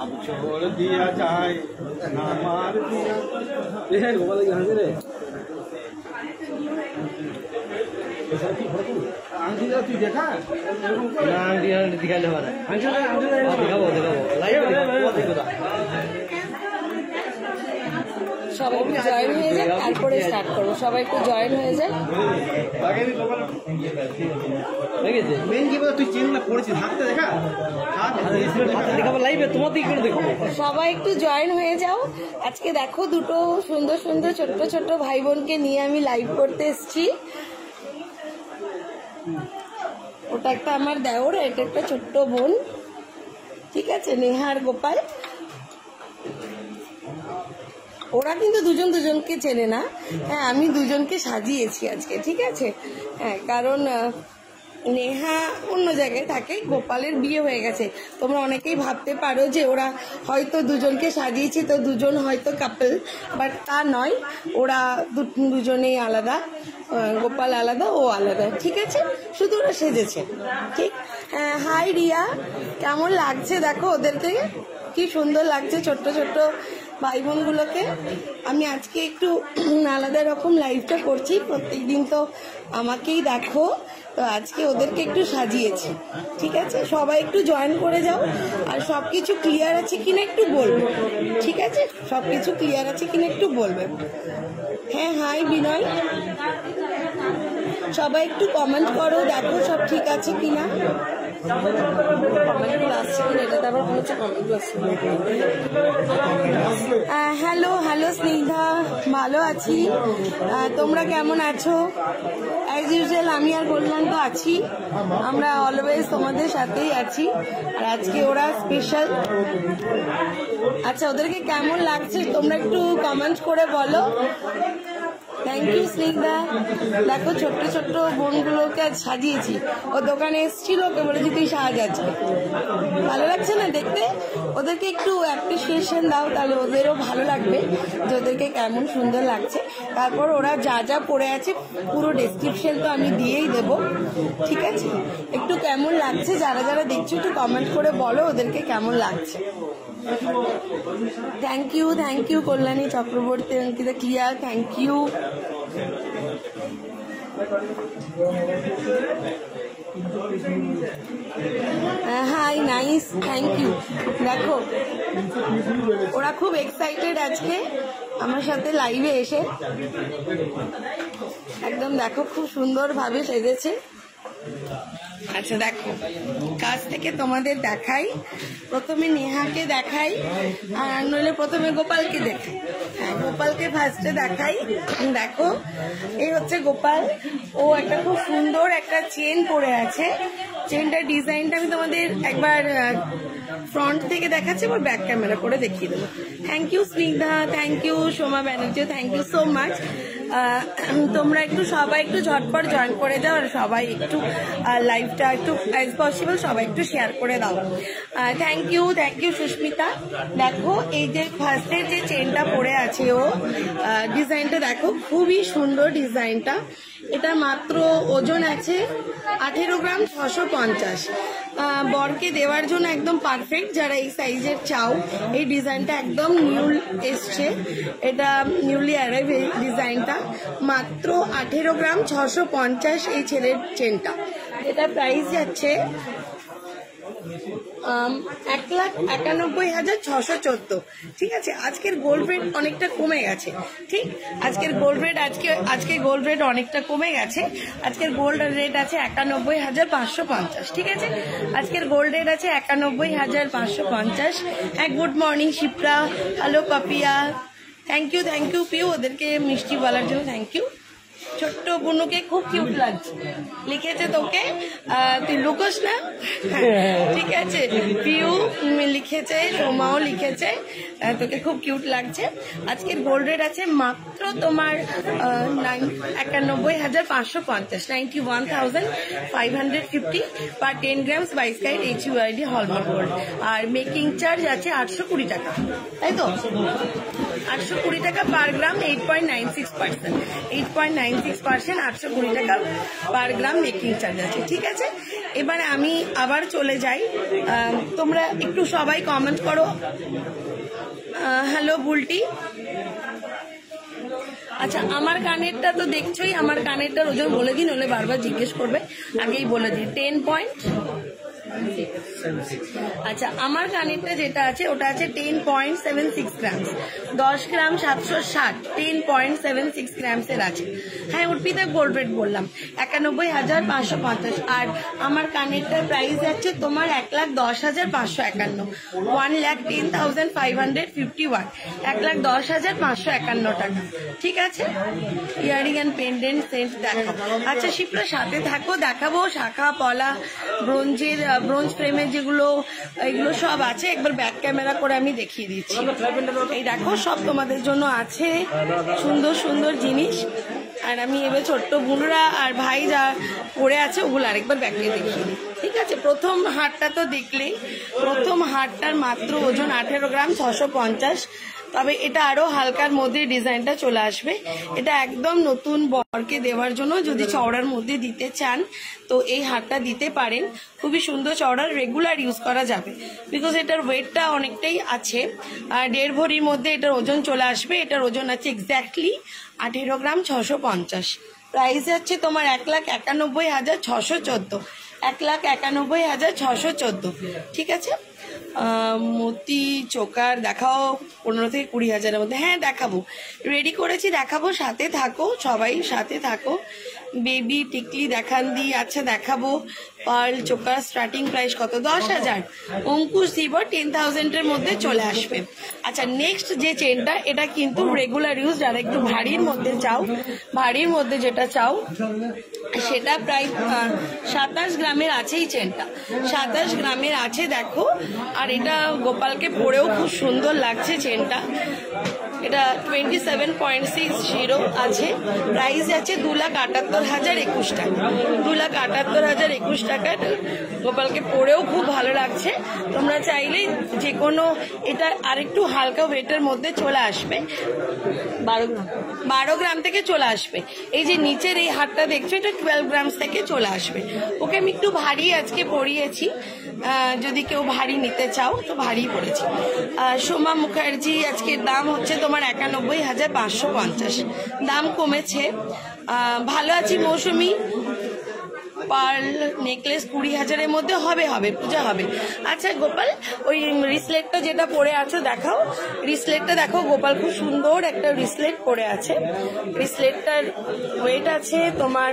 अब छोड़ दिया जाए ना मार दिया गोपाल रे आंटी तुई देखा ना आंटी दिखाले हमारा दिखाबो लाइव देखो সবাই একটু জয়েন হয়ে যায়, তারপরে স্টার্ট করবো। সবাই একটু জয়েন হয়ে যায়। সবাই একটু জয়েন হয়ে যাও। আজকে দেখো দুটো সুন্দর সুন্দর ছোট্ট ছোট্ট ভাই বোনকে নিয়ে আমি লাইভ করতে এসেছি। ওটা একটা আমার দেওর, এটা একটা ছোট্ট বোন, ঠিক আছে, নেহা আর গোপাল। ওরা কিন্তু দুজন দুজনকে চেনে না। হ্যাঁ, আমি দুজনকে সাজিয়েছি আজকে, ঠিক আছে। হ্যাঁ, কারণ নেহা অন্য জায়গায় থাকে, গোপালের বিয়ে হয়ে গেছে। তোমরা অনেকেই ভাবতে পারো যে ওরা হয়তো দুজনকে সাজিয়েছি তো দুজন হয়তো কাপল, বাট তা নয়। ওরা দুজনেই আলাদা, গোপাল আলাদা, ও আলাদা, ঠিক আছে। শুধু ওরা সেজেছে, ঠিক। হাই রিয়া, কেমন লাগছে দেখো ওদেরকে, কি সুন্দর লাগছে ছোট্ট ছোট্ট ভাই বোনগুলোকে। আমি আজকে একটু আলাদা রকম লাইভটা করছি, প্রত্যেকদিন তো আমাকেই দেখো, তো আজকে ওদেরকে একটু সাজিয়েছি, ঠিক আছে। সবাই একটু জয়েন করে যাও, আর সবকিছু ক্লিয়ার আছে কিনা একটু বলবে, ঠিক আছে। সবকিছু ক্লিয়ার আছে কিনা একটু বলবে। হ্যাঁ, হাই বিনয়, সবাই একটু কমেন্ট করো, দেখো সব ঠিক আছে কিনা। হ্যালো হ্যালো স্নিগ্ধা, ভালো আছি, তোমরা কেমন আছো? অ্যাজ ইউজুয়াল আমি আর কল্যাণ তো আছি, আমরা অলওয়েজ তোমাদের সাথেই আছি। আর আজকে ওরা স্পেশাল। আচ্ছা, ওদেরকে কেমন লাগছে তোমরা একটু কমেন্ট করে বলো। Thank you Snigdha. দেখো ছোট্ট ছোট্ট বোনগুলোকে আজ সাজিয়েছি। ও দোকানে এসেছিল, ওকে বলেছি তুই সাজ আজকে। ভালো লাগছে না দেখতে? ওদেরকে একটু অ্যাপ্রিসিয়েশন দাও, তাহলে ওদেরও ভালো লাগবে যে ওদেরকে কেমন সুন্দর লাগছে। তারপর ওরা যা যা পরে আছে পুরো ডেসক্রিপশন তো আমি দিয়েই দেবো, ঠিক আছে। একটু কেমন লাগছে যারা যারা দেখছো একটু কমেন্ট করে বলো ওদেরকে কেমন লাগছে। Thank you Kalyani Chakraborty, Ankita clear, thank you. Hi, nice, thank you. দেখো ওরা খুব এক্সাইটেড আজকে আমার সাথে লাইভে এসে, একদম দেখো খুব সুন্দরভাবে সেজেছে। আচ্ছা দেখো, কাছ থেকে তোমাদের দেখাই, প্রথমে নেহাকে দেখাই, আর নইলে প্রথমে গোপালকে দেখাই। হ্যাঁ, গোপালকে ফার্স্টে দেখাই। দেখো এই হচ্ছে গোপাল, ও একটা খুব সুন্দর একটা চেন পরে আছে। চেনটার ডিজাইনটা আমি তোমাদের একবার ফ্রন্ট থেকে দেখাচ্ছি, এবার ব্যাক ক্যামেরা করে দেখিয়ে দেবো। Thank you Snigdha, thank you Soma Banerjee, thank you so much. তোমরা একটু সবাই একটু ঝটপট জয়েন করে দাও, আর সবাই একটু লাইভটা একটু অ্যাজ পসিবল সবাই একটু শেয়ার করে দাও। Thank you Susmita. দেখো এই যে ফার্স্টের যে চেনটা পরে আছে ও, ডিজাইনটা দেখো খুবই সুন্দর ডিজাইনটা। এটা মাত্র ওজন আছে 18 গ্রাম 650। বরকে দেওয়ার জন্য একদম পারফেক্ট, যারা এই সাইজের চাও। এই ডিজাইনটা একদম নিউ এসছে, এটা নিউলি অ্যারাইভ এই ডিজাইনটা। মাত্র 18 গ্রাম 650 এই ছেলের চেনটা। এটা প্রাইস যাচ্ছে 1,91,614। ঠিক আছে, আজকের গোল্ড রেট অনেকটা কমে গেছে। ঠিক, আজকের গোল্ড রেট আজকে গোল্ড রেট অনেকটা কমে গেছে। আজকের গোল্ড রেট আছে 91,550। ঠিক আছে, আজকের গোল্ড রেট আছে 91,550। হ্যাঁ, good morning Shipra, hello Papiya, thank you Piu, ওদেরকে মিষ্টি বলার জন্য থ্যাংক ইউ। ছোট্ট বুনুকে খুব কিউট লাগছে, লিখেছে তোকে, তুই লুকোস না। ঠিক আছে, পিউ লিখেছে, সোমাও লিখেছে, তোকে খুব কিউট লাগছে। আজকের গোল্ড রেট আছে মাত্র তোমার 91,550, 91,550 per 10 grams 22 carat HUID hallmark gold. আর মেকিং চার্জ আছে 820 টাকা, তাই তো? 820 টাকা পার গ্রাম, 8.96%, 8.96 36%, 820 টাকা পার গ্রাম মেকিং চার্জ আছে। ঠিক আছে, এবারে আমি আবার চলে যাই। তোমরা একটু সবাই কমেন্ট করো। হ্যালো বুলটি। আচ্ছা, আমার কানেরটা তো দেখছোই, আমার কানেরটার ওজন বলে দিন, হলে বারবার জিজ্ঞেস করবে, আগেই বলে দিই 10.76। আচ্ছা, আমার কানেরটা যেটা আছে ওটা আছে 10.76 গ্রাম, 10 গ্রাম 760, 10.76 গ্রামসের আছে। হ্যাঁ অর্পিতা, গোল্ড রেট বললাম 91,550। আর আমার কানেরটার প্রাইস যাচ্ছে তোমার 1,10,551, 1,10,551, 1,10,551 টাকা। ঠিক আছে, ইয়ারিং অ্যান্ড পেন্ডেন্ট সেট দেখাবো। আচ্ছা শিপ্রা সাথে থাকো, দেখাবো শাখা পলা ব্রোঞ্জ ফ্রেমের যেগুলো, এগুলো সব আছে। একবার ব্যাক ক্যামেরা করে আমি দেখিয়ে দিচ্ছি। এই দেখো সব তোমাদের জন্য আছে, সুন্দর সুন্দর জিনিস। আর আমি এবার ছোট্ট বোনরা আর ভাই যা পড়ে আছে ওগুলো আরেকবার ব্যাকে দেখিয়ে দিই। ঠিক আছে, প্রথম হারটা তো দেখলেই, প্রথম হারটার মাত্র ওজন 18 গ্রাম 650। তবে এটা আরো হালকার মধ্যে ডিজাইনটা চলে আসবে। এটা একদম নতুন বরকে দেওয়ার জন্য, যদি চওড়ার মধ্যে দিতে চান তো এই হারটা দিতে পারেন। খুবই সুন্দর চওড়ার, রেগুলার ইউজ করা যাবে, বিকজ এটার ওয়েটটা অনেকটাই আছে। আর 1.5 ভরির মধ্যে এটার ওজন চলে আসবে। এটার ওজন আছে এক্স্যাক্টলি 18 গ্রাম 650। প্রাইস আছে তোমার 1,91,614, 1,91,614। ঠিক আছে, মতি চোকার দেখাও 15 থেকে 20,000-এর মধ্যে। হ্যাঁ দেখাবো, রেডি করেছি, দেখাবো, সাথে থাকো, সবাই সাথে থাকো। বেবি টিকলি দেখান দি, আচ্ছা দেখাবো। পার্ল চোকার স্টার্টিং প্রাইস কত? 10,000। অঙ্কুশ সিবর 10,000-এর মধ্যে চলে আসবে। আচ্ছা নেক্সট যে চেনটা, এটা কিন্তু রেগুলার ইউজ, যারা একটু ভারীর মধ্যে চাও, ভারীর মধ্যে যেটা চাও সেটা প্রায় 27 গ্রামের আছে। এই চেনটা 27 গ্রামের আছে, দেখো। আর এটা গোপালকে পরেও খুব সুন্দর লাগছে চেনটা। এটা 27.60 আছে। প্রাইস আছে 2,78,021 টাকা, 2,78,021 টাকা। গোপালকে পরেও খুব ভালো লাগছে। তোমরা চাইলে যে কোনো, এটা আরেকটু হালকা ওয়েটের মধ্যে চলে আসবে, 12 গ্রাম থেকে চলে আসবে। এই যে নিচের এই হারটা দেখছো, এটা 12 গ্রাম থেকে চলে আসবে। ওকে আমি একটু ভারী আজকে পরিয়েছি, যদি কেউ ভারী নিতে চাও তো ভারী পড়েছি। সোমা মুখার্জি, আজকের দাম হচ্ছে তোমার 91,550, দাম কমেছে। ভালো আছি মৌসুমি। পার্ল নেকলেস 20,000-এর মধ্যে হবে, পূজা হবে। আচ্ছা গোপাল, ওই রিসলেটটা যেটা পরে আছো দেখাও, রিসলেটটা দেখো। গোপাল খুব সুন্দর একটা রিসলেট পরে আছে। রিসলেটটার ওয়েট আছে তোমার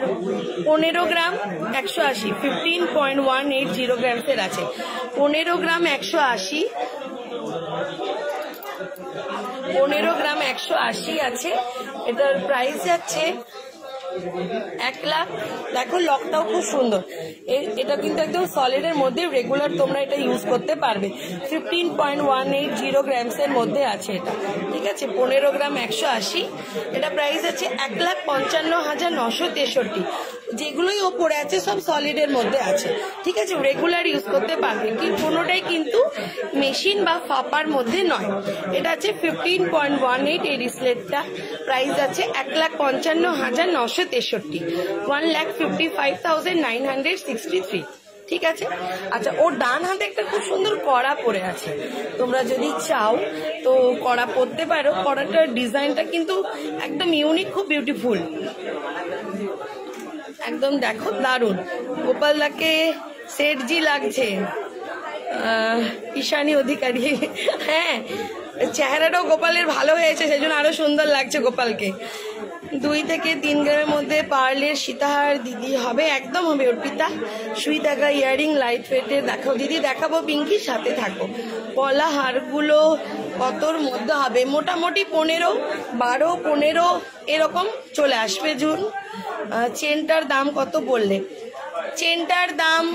15 গ্রাম 180, 15.180 গ্রামসের আছে। 15 গ্রাম 180, 15 গ্রাম 180 আছে। এটার প্রাইস যাচ্ছে 1 লাখ। দেখো লকটাও খুব সুন্দর, এটা কিন্তু একদম সলিডের মধ্যে, রেগুলার তোমরা এটা ইউজ করতে পারবে। 15.180 গ্রামসের মধ্যে আছে এটা। ঠিক আছে, 15 গ্রাম 180। এটা প্রাইস আছে 1,55,963। যেগুলোই ও পড়ে আছে সব সলিডের মধ্যে আছে। ঠিক আছে, রেগুলার ইউজ করতে পারবে, কি কোনোটাই কিন্তু মেশিন বা ফাপার মধ্যে নয়। এটা আছে 15.18। এই রিসলেটটা প্রাইস আছে 1,55,963, 1,55,963। ঠিক আছে। আচ্ছা, ওর ডান হাতে একটা খুব সুন্দর কড়া পরে আছে, তোমরা যদি চাও তো কড়া পরতে পারো। কড়াটার ডিজাইনটা কিন্তু একদম ইউনিক, খুব বিউটিফুল, একদম দেখো দারুণ। গোপালদাকে সেটজি লাগছে, ঈশানী অধিকারী। হ্যাঁ, চেহারাটাও গোপালের ভালো হয়েছে, সেজন্য আরো সুন্দর লাগছে গোপালকে। 2 থেকে 3 গ্রামের মধ্যে পার্লের সীতাহার দিদি হবে, একদম হবে অর্পিতা। সুই টাকা ইয়ারিং লাইট ওয়েটের দেখাও দিদি, দেখাবো পিঙ্কি, সাথে থাকো। পলা হারগুলো কতর মধ্যে হবে? মোটামুটি 15, 12, 15 এরকম চলে আসবে জুন। চেনটার দাম কত বললে? চেনটার দাম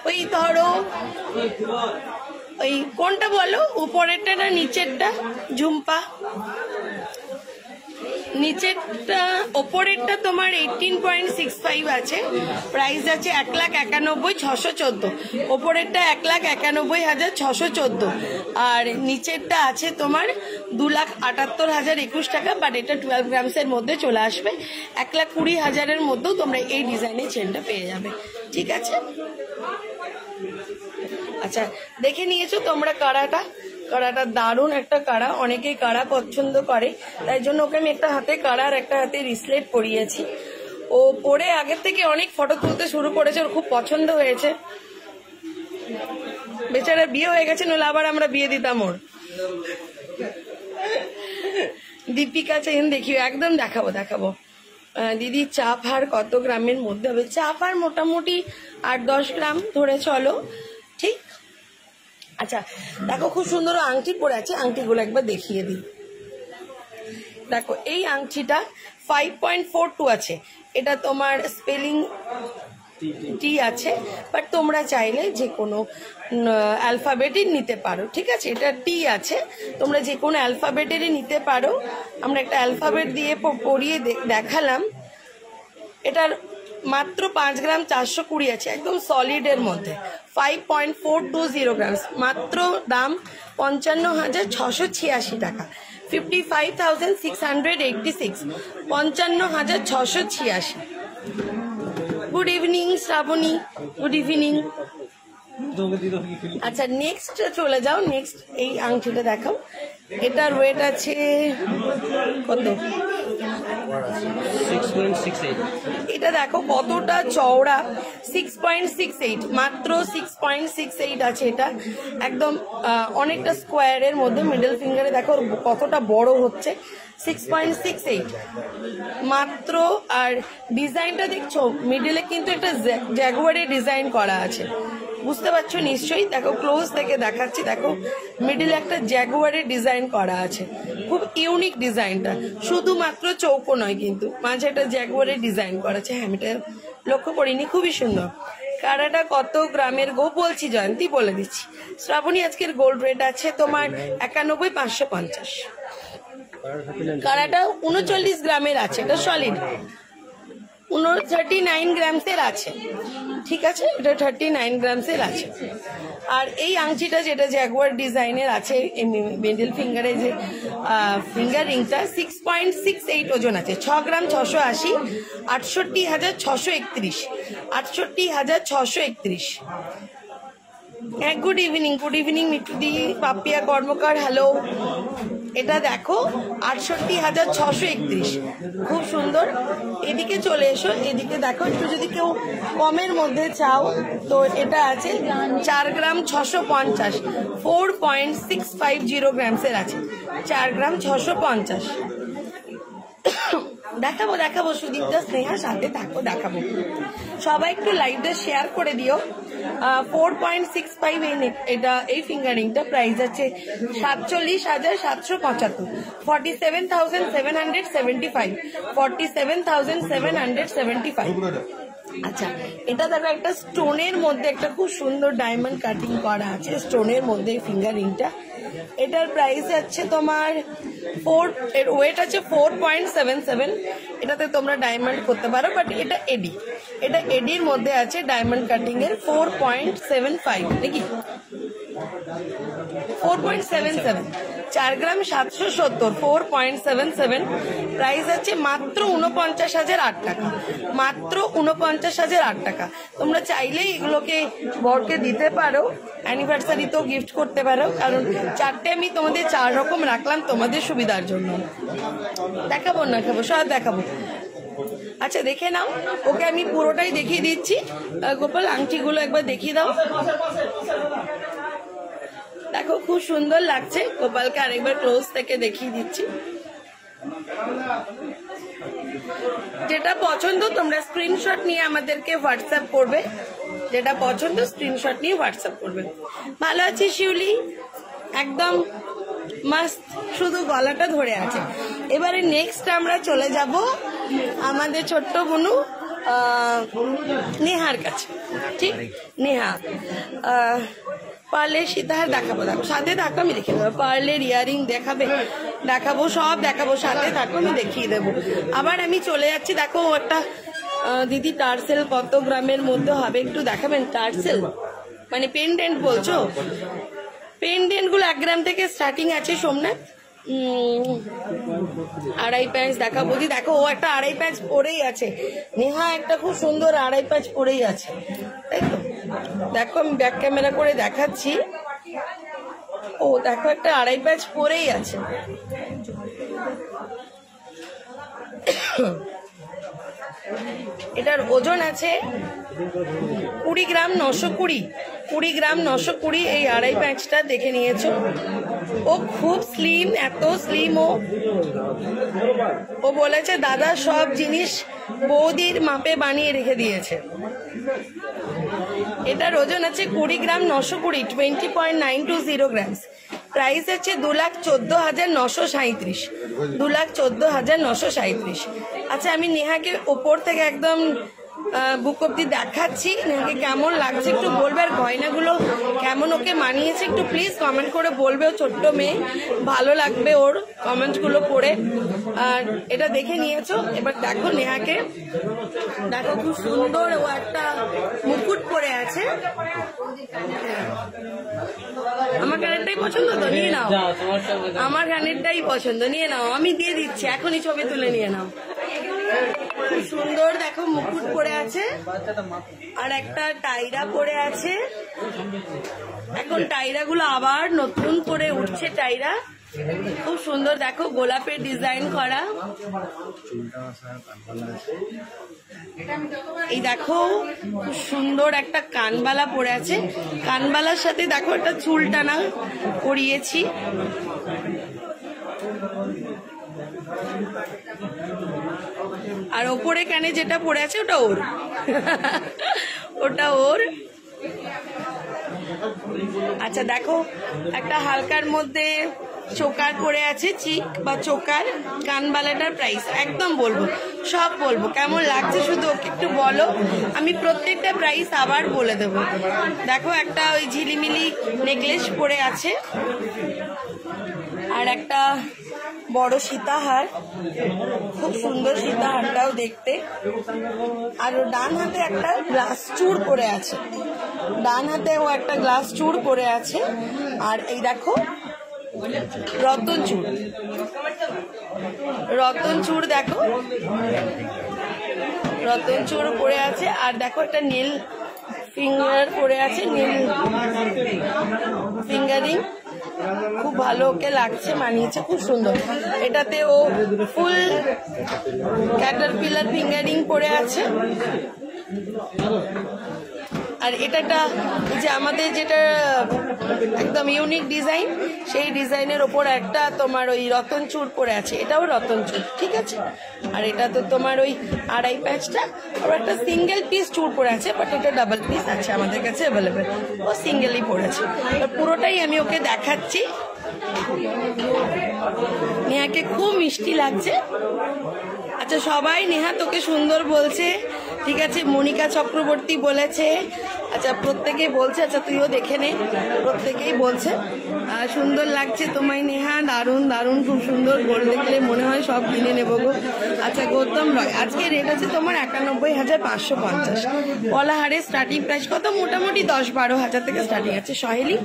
ওই ধরো, ওই কোনটা বলো, উপরেরটা না নিচেরটা ঝুম্পা? নিচেরটা, ওপরেরটা তোমার 18.65 আছে। প্রাইস আছে 1,91,614। ওপরেরটা 1,91,614 আর নিচেরটা আছে তোমার 2,78,021 টাকা, বাট এটা 12 গ্রামসের মধ্যে চলে আসবে। 1,20,000-এর মধ্যেও তোমরা এই ডিজাইনের চেনটা পেয়ে যাবে। ঠিক আছে, আচ্ছা দেখে নিয়েছো তোমরা কাড়াটা। কাড়াটা দারুণ একটা কাড়া, অনেকেই কাড়া পছন্দ করে, তাই জন্য ওকে আমি একটা হাতে কাড়া আর একটা হাতে রিসলেট পরিয়েছি। ও পরে আগের থেকে অনেক ফটো তুলতে শুরু করেছে, ওর খুব পছন্দ হয়েছে। বেচারা বিয়ে হয়ে গেছে, নইলে আবার আমরা বিয়ে দিতাম ওর। দীপিকা চেন দেখিও, একদম দেখাবো। দিদি চাপ হার কত গ্রামের মধ্যে হবে? চাপ হার মোটামুটি 8-10 গ্রাম ধরে চলো। ঠিক, আচ্ছা দেখো খুব সুন্দর আংটি পরে আছে, আংটিগুলো একবার দেখিয়ে দিই। দেখো এই আংটিটা 5.42 আছে, এটা তোমার স্পেলিং টি আছে, বাট তোমরা চাইলে যে কোনো অ্যালফাবেটের নিতে পারো। ঠিক আছে, এটা টি আছে, তোমরা যে কোনো অ্যালফাবেটেরই নিতে পারো। আমরা একটা অ্যালফাবেট দিয়ে পরিয়ে দেখালাম। এটার মাত্র 5 গ্রাম 420 আছে, একদম সলিডের মধ্যে। 5.420 গ্রামস, মাত্র দাম 55,686 টাকা। 55,686, 55,686। Good evening Shrabani, good evening. আচ্ছা নেক্সট চলে যাও, নেক্সট এই আংটিটা দেখাও। এটার ওয়েট আছে কত? 6.68। এটা দেখো কতটা চওড়া, 6.68, মাত্র 6.68 আছে। এটা একদম অনেকটা স্কোয়ারের মধ্যে, মিডল ফিঙ্গারে দেখো কতটা বড় হচ্ছে, 6.68 মাত্র। আর ডিজাইনটা দেখছো মিডলে কিন্তু একটা জ্যাগুয়ারের ডিজাইন করা আছে, বুঝতে পারছো নিশ্চয়ই। দেখো ক্লোজ থেকে দেখাচ্ছি, দেখো মিডিলে একটা জ্যাগুয়ারের ডিজাইন করা আছে, খুব ইউনিক ডিজাইনটা। শুধুমাত্র চৌকো নয় কিন্তু, মাঝে একটা জ্যাগুয়ারের ডিজাইন করা আছে। হ্যাঁ, এটা লক্ষ্য করিনি, খুবই সুন্দর। কাড়াটা কত গ্রামের গো বলছি জয়ন্তী, বলে দিচ্ছি। শ্রাবণী আজকের গোল্ড রেট আছে তোমার 91,550। কাড়াটা 39 গ্রামের আছে, এটা সলিড 39 গ্রামসের আছে। ঠিক আছে, এটা 39 গ্রামসের আছে। আর এই আংটিটা যেটা জ্যাগুয়ার ডিজাইনের আছে, মিডল ফিঙ্গারে যে ফিঙ্গার রিংটা 6.68 ওজন আছে, 6 গ্রাম 680, 68,631, 68,631। গুড ইভিনিং, গুড ইভিনিং মিঠুদি, পাপিয়া কর্মকার, হ্যালো। এটা দেখো 68,631, খুব সুন্দর। এদিকে চলে এসো, এদিকে দেখো একটু, যদি কেউ কমের মধ্যে চাও তো এটা আছে 4 গ্রাম 650, 4.650 গ্রামসের আছে, 4 গ্রাম 650। দেখাবো সুদীপ্তা, স্নেহা সাথে থাকো, দেখাবো। সবাই একটু লাইভটা শেয়ার করে দিও। 4.65 এটা, এই ফিঙ্গারিংটা প্রাইস আছে 47,775, 47,775, 47,775। আচ্ছা এটা দেখো একটা স্টোনের মধ্যে একটা খুব সুন্দর ডায়মন্ড কাটিং করা আছে, স্টোনের মধ্যে ফিঙ্গারিংটা। এটার প্রাইস আছে তোমার এর ওয়েট আছে 4.77। এটাতে তোমরা ডায়মন্ড করতে পারো, বাট এটা এডি, এটা এডির মধ্যে আছে ডায়মন্ড কাটিং এর 4.75 নাকি 4.77, 4 গ্রাম 770, 4.77। প্রাইস আছে মাত্র 49,008 টাকা, মাত্র 49,008 টাকা। তোমরা চাইলেই এগুলোকে বরকে দিতে পারো, অ্যানিভার্সারিতেও গিফট করতে পারো, কারণ চারটে আমি তোমাদের 4 রকম রাখলাম তোমাদের সুবিধার জন্য। দেখাবো সব দেখাবো। আচ্ছা দেখে নাও, ওকে আমি পুরোটাই দেখিয়ে দিচ্ছি। গোপাল আংটিগুলো একবার দেখিয়ে দাও। দেখো খুব সুন্দর লাগছে, গোপালকে আরেকবার ক্লোজ থেকে দেখিয়ে দিচ্ছি। যেটা পছন্দ তোমরা স্ক্রিনশট নিয়ে আমাদেরকে হোয়াটসঅ্যাপ করবে, যেটা পছন্দ স্ক্রিনশট নিয়ে হোয়াটসঅ্যাপ করবে। ভালো আছি শিউলি, একদম মাস্ত, শুধু গলাটা ধরে আছে। এবারে নেক্সট আমরা চলে যাব আমাদের ছোট্ট বোনু নেহার কাছে। ঠিক, নেহা পার্লের সীতাহার দেখাবো, দেখো সাথে থাকো, আমি দেখিয়ে দেবো। পার্লের ইয়ারিং দেখাবো, সব দেখাবো, সাথে থাকো, আমি দেখিয়ে দেবো। আবার আমি চলে যাচ্ছি, দেখো একটা দিদি টার্সেল কত গ্রামের মধ্যে হবে একটু দেখাবেন? টার্সেল মানে পেন্ডেন্ট বলছো? পেন্ডেন্ট গুলো 1 গ্রাম থেকে স্টার্টিং আছে সোমনাথ, আড়াই প্যাঁচ দেখাবো দি। দেখো ও একটা আড়াই প্যাঁচ পরেই আছে, নেহা একটা খুব সুন্দর আড়াই প্যাঁচ পরেই আছে, তাই তো? দেখো আমি ব্যাক ক্যামেরা করে দেখাচ্ছি। ও দেখো একটা আড়াই প্যাঁচ পরেই আছে। এটার ওজন আছে 20 গ্রাম 920 গ্রাম 920। এই আড়াই প্যাঁচটা দেখে নিয়েছো, ও খুব স্লিম, এত স্লিম। ও বলেছে দাদা সব জিনিস বৌদির মাপে বানিয়ে রেখে দিয়েছে। এটার ওজন আছে 20 গ্রাম 920, 20.920 গ্রাম। প্রাইস হচ্ছে 2,14,937, 2,14,937। আচ্ছা আমি নেহাকে ওপর থেকে একদম বুক অব্দি দেখাচ্ছি, নেহাকে কেমন লাগছে একটু বলবে, আর গয়নাগুলো কেমন ওকে মানিয়েছে একটু প্লিজ কমেন্ট করে বলবে। ও ছোট্ট মেয়ে, ভালো লাগবে ওর কমেন্টগুলো পড়ে। আর এটা দেখে নিয়েছো, এবার দেখো নেহাকে, দেখো খুব সুন্দর ও একটা মুকুট পরে আছে। আমার কানেরটাই পছন্দ তো, নিয়ে নাও। আমার কানেরটাই পছন্দ, নিয়ে নাও, আমি দিয়ে দিচ্ছি, এখনই ছবি তুলে নিয়ে নাও। খুব সুন্দর দেখো মুকুট পরে আছে, আর একটা টাইরা পরে আছে। এখন টাইরা গুলো আবার নতুন করে উঠছে টাইরা, খুব সুন্দর দেখো গোলাপের ডিজাইন করা। এই দেখো খুব সুন্দর একটা কানবালা পরে আছে, কানবালার সাথে দেখো একটা চুল টানা করিয়েছি। আর ওপরে কানে যেটা পরে আছে ওটা ওর, ওটা ওর। আচ্ছা দেখো একটা হালকার মধ্যে চোকার পরে আছে, চিক বা চোকার। কানবালাটার প্রাইস একদম বলবো, সব বলবো, কেমন লাগছে শুধু ওকে একটু বলো, আমি প্রত্যেকটা প্রাইস আবার বলে দেবো। দেখো একটা ওই ঝিলিমিলি নেকলেস পরে আছে, আর একটা বড় সীতাহার, খুব সুন্দর সীতাহারটাও দেখতে। আর ডান হাতে একটা গ্লাস চূড় পরে আছে, ডান হাতে ও একটা গ্লাস চূড় পরে আছে। আর এই দেখো রতন চূড়, রতন চূড় দেখো, রতন চূড় পরে আছে। আর দেখো একটা নীল ফিঙ্গার পরে আছে, নীল ফিঙ্গারিং, খুব ভালো ওকে লাগছে, মানিয়েছে, খুব সুন্দর। এটাতে ও ফুল ক্যাটারপিলার ফিঙ্গারিং পরে আছে। আর এটা যে আমাদের যেটা একদম ইউনিক ডিজাইন, সেই ডিজাইনের ওপর একটা তোমার ওই রতন চূড় পরে আছে, এটাও রতন চূড়, ঠিক আছে। আর এটা তো তোমার ওই আড়াই প্যাঁচটা, আর একটা সিঙ্গেল পিস চূড় পরে আছে, বাট এটা ডাবল পিস আছে আমাদের কাছে অ্যাভেলেবেল, ও সিঙ্গেলই পড়েছে। পুরোটাই আমি ওকে দেখাচ্ছি। নেহাকে খুব মিষ্টি লাগছে। আচ্ছা সবাই নেহা তোকে সুন্দর বলছে, ঠিক আছে। মনিকা চক্রবর্তী বলেছে, আচ্ছা প্রত্যেকেই বলছে, আচ্ছা তুইও দেখে নে, প্রত্যেকেই বলছে সুন্দর লাগছে তোমায় নেহা, দারুণ দারুণ, খুব সুন্দর, গোল্ড দেখলে মনে হয় সব কিনে নেবো গো। আচ্ছা গৌতম রয়, আজকে রেট আছে তোমার 91,550। পলাহারের স্টার্টিং প্রাইস কত? মোটামুটি 10-12 হাজার থেকে স্টার্টিং আছে। সহেলি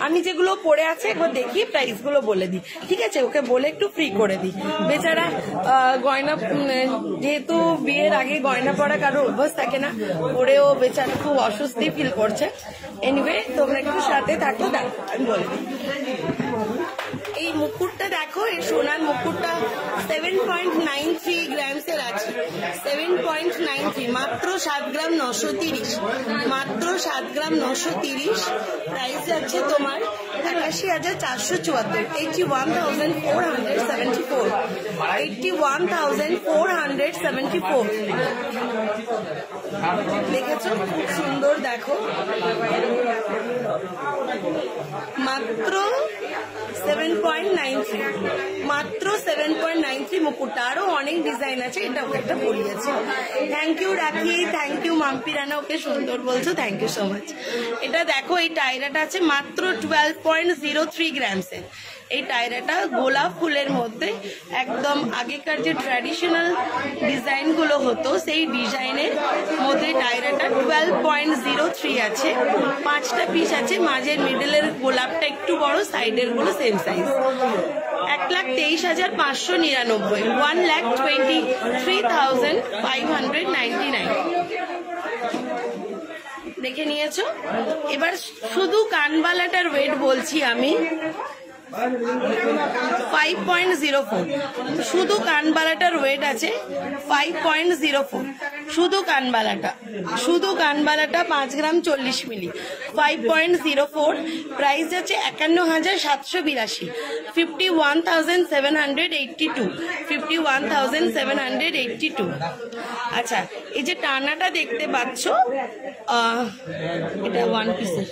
আমি যেগুলো পরে আছে একবার দেখি প্রাইসগুলো বলে দিই, ঠিক আছে, ওকে বলে একটু ফ্রি করে দিই। বেচারা গয়না, যেহেতু বিয়ের আগে গয়না পরা কারো অভ্যাস থাকে না, পরেও বেচারা খুব অস্বস্তি ফিল করছে। এনিওয়ে তোমরা একটু সাথে থাকো, দেখো আমি বলবো। এই মুকুটটা দেখো, এই সোনার মুকুটটা 7.93 গ্রামসের আছে, 7.93, মাত্র 7 গ্রাম 930, মাত্র 7 গ্রাম 930। প্রাইস আছে তোমার 81,474, 81,474, 81,474। দেখেছো খুব সুন্দর, দেখো মাত্র 7.93, মাত্র 7.93 মুকুটটা। আরো অনেক ডিজাইন আছে, এটা ওকে একটা পরিয়েছে। থ্যাংক ইউ রাখি, থ্যাংক ইউ মাম্পি রানা, ওকে সুন্দর বলছো, থ্যাংক ইউ সো মাচ। এটা দেখো এই টাইরাটা আছে মাত্র 12.03 গ্রামসের, এই টায়রাটা গোলাপ ফুলের মধ্যে একদম আগেকার যে ট্র্যাডিশনাল ডিজাইনগুলো হতো সেই ডিজাইনের মধ্যে টায়রাটা 12.03 আছে, 5টা পিস আছে, মাঝের মিডলের গোলাপটা একটু বড়, সাইডের গুলো সেম সাইজ। 1,23,599, 1,23,599 দেখে নিয়েছো। এবার শুধু কানবালাটার ওয়েট বলছি আমি 5.04, শুধু কানবালাটার ওয়েট আছে 5.04, শুধু কানবালাটা 5 গ্রাম 40 মিলি, 5.04, প্রাইস আছে 51,782, 51,782, 51,782। আচ্ছা, এই যে টানাটা দেখতে পাচ্ছ, এটা 1 পিসের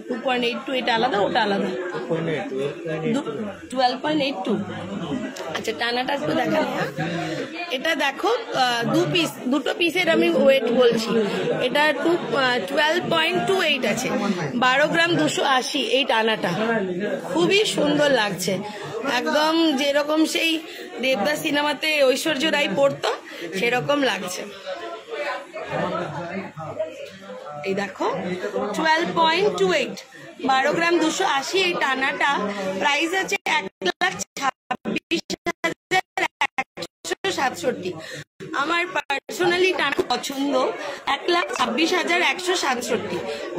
2.82, এটা আলাদা, ওটা আলাদা 12.82। আচ্ছা, টানাটা একটু দেখা নেই। এটা দেখো দুটো পিসের আমি ওয়েট বলছি, এটা 12.28 আছে, 12 গ্রাম 280 এই টানাটা, খুবই সুন্দর লাগছে, একদম যেরকম সেই দেবদাস সিনেমাতে ঐশ্বর্য রায় পড়তো সেরকম লাগছে। এই দেখো 12.28, 12 গ্রাম 280 এই টানাটা, প্রাইস আছে 1,26,167। আমার পার্সোনালি টানা পছন্দ, 1,26,167,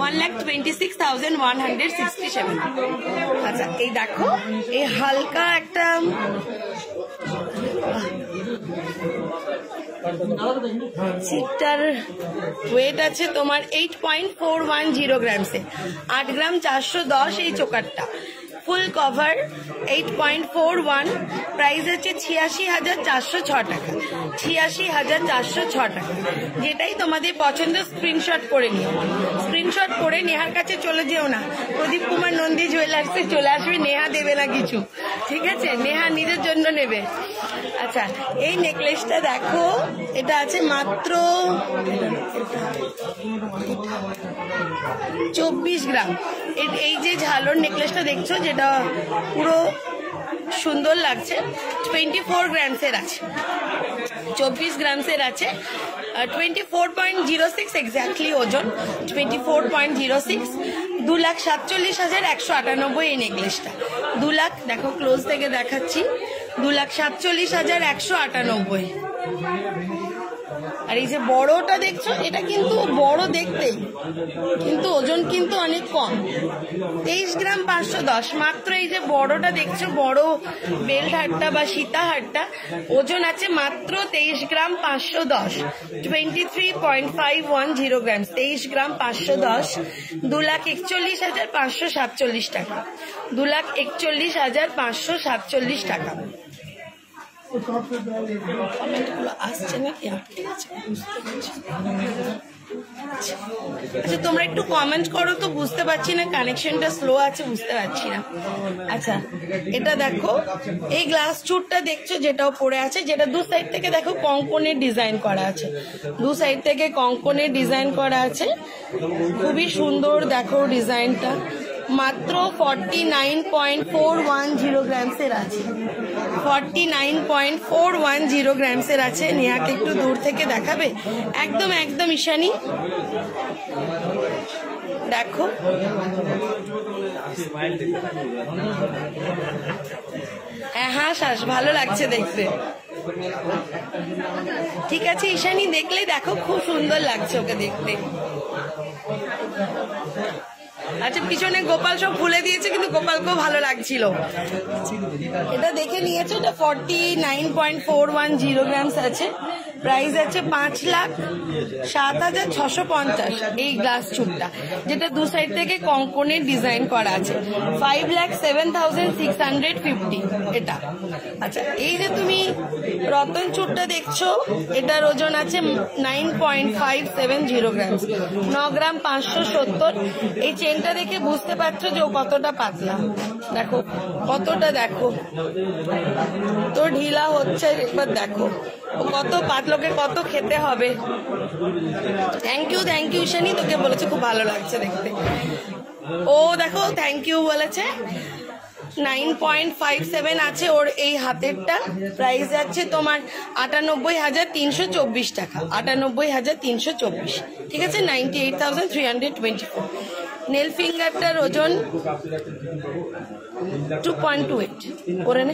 1,26,167। আচ্ছা, এই দেখো এই হালকা একটা সিটটার ওয়েট আছে তোমার 8.410 গ্রামসে, 8 গ্রাম 410 এই চোকারটা, ফুল কভার 8.41, প্রাইস আছে 86,406 টাকা, 86,406 টাকা। যেটাই তোমাদের পছন্দ স্ক্রিনশট করে নিও, স্ক্রিনশট করে নেহার কাছে চলে যেও না, প্রদীপ কুমার নন্দী জুয়েলার্সে চলে আসবে, নেহা দেবে না কিছু, ঠিক আছে, নেহা নিজের জন্য নেবে। আচ্ছা, এই নেকলেসটা দেখো, এটা আছে মাত্র 24 গ্রাম। এই যে ঝালর নেকলেসটা দেখছো, যেটা পুরো সুন্দর লাগছে, 24 গ্রামসের আছে, 24 গ্রামসের আছে, 24.06 এক্স্যাক্টলি ওজন, 24.06, 2,47,198 এই নেকলেসটা, 2 লাখ, দেখো ক্লোজ থেকে দেখাচ্ছি, 2,47,198। আর এই যে বড়টা দেখছো, এটা কিন্তু বড় দেখতেই, কিন্তু ওজন কিন্তু অনেক কম, 23 গ্রাম 510 মাত্র। এই যে বড়টা দেখছো, বড় বেল্ট হারটা বা সীতা হারটা, ওজন আছে মাত্র 23 গ্রাম 510, 23.510 গ্রাম, 23 গ্রাম 510, 2,41,547 টাকা, 2,41,547 টাকা। কমেন্টগুলো আসছে নাকি? আচ্ছা, তোমরা একটু কমেন্ট করো তো, বুঝতে পারছি না, কানেকশনটা স্লো আছে, বুঝতে পারছি না। আচ্ছা, এটা দেখো, এই গ্লাস চুটটা দেখছো যেটাও পড়ে আছে, যেটা দু সাইড থেকে দেখো কঙ্কনের ডিজাইন করা আছে, দু সাইড থেকে কঙ্কনের ডিজাইন করা আছে, খুবই সুন্দর দেখো ডিজাইনটা, মাত্র 49.410 গ্রামসের আছে, 49.410 গ্রামসের আছে। নেহাকে একটু দূর থেকে দেখাবে, একদম একদম ঈশানী দেখো, হ্যাঁ শ্বাস ভালো লাগছে দেখতে, ঠিক আছে ঈশানী, দেখলেই দেখো খুব সুন্দর লাগছে ওকে দেখতে। আচ্ছা, পিছনে গোপাল সব খুলে দিয়েছে, কিন্তু গোপালকেও ভালো লাগছিল। এটা দেখে নিয়েছে, এটা 49.410 গ্রামস আছে, প্রাইস আছে 5,07,650 এই গ্লাস চুপটা, যেটা দু সাইড থেকে কঙ্কনের ডিজাইন করা আছে, 5,07,650 এটা। আচ্ছা, এই যে তুমি রতন চুটটা দেখছো, এটার ওজন আছে 9.570 গ্রামস, 9 গ্রাম 570। এই চেনটা দেখে বুঝতে পারছো যে ও কতটা পাতলা, দেখো কতটা, দেখো তো ঢিলা হচ্ছে, একবার দেখো কত পাতলোকে কত খেতে হবে। থ্যাংক ইউ ঈশানী, তোকে বলেছে খুব ভালো লাগছে দেখতে, ও দেখো থ্যাংক ইউ বলেছে। 9.57 আছে ওর এই হাতেরটা। প্রাইস যাচ্ছে তোমার 98,324 টাকা, 98,324। ঠিক আছে, 98,324। নেল ফিঙ্গারটার ওজন 2.28 করে নে।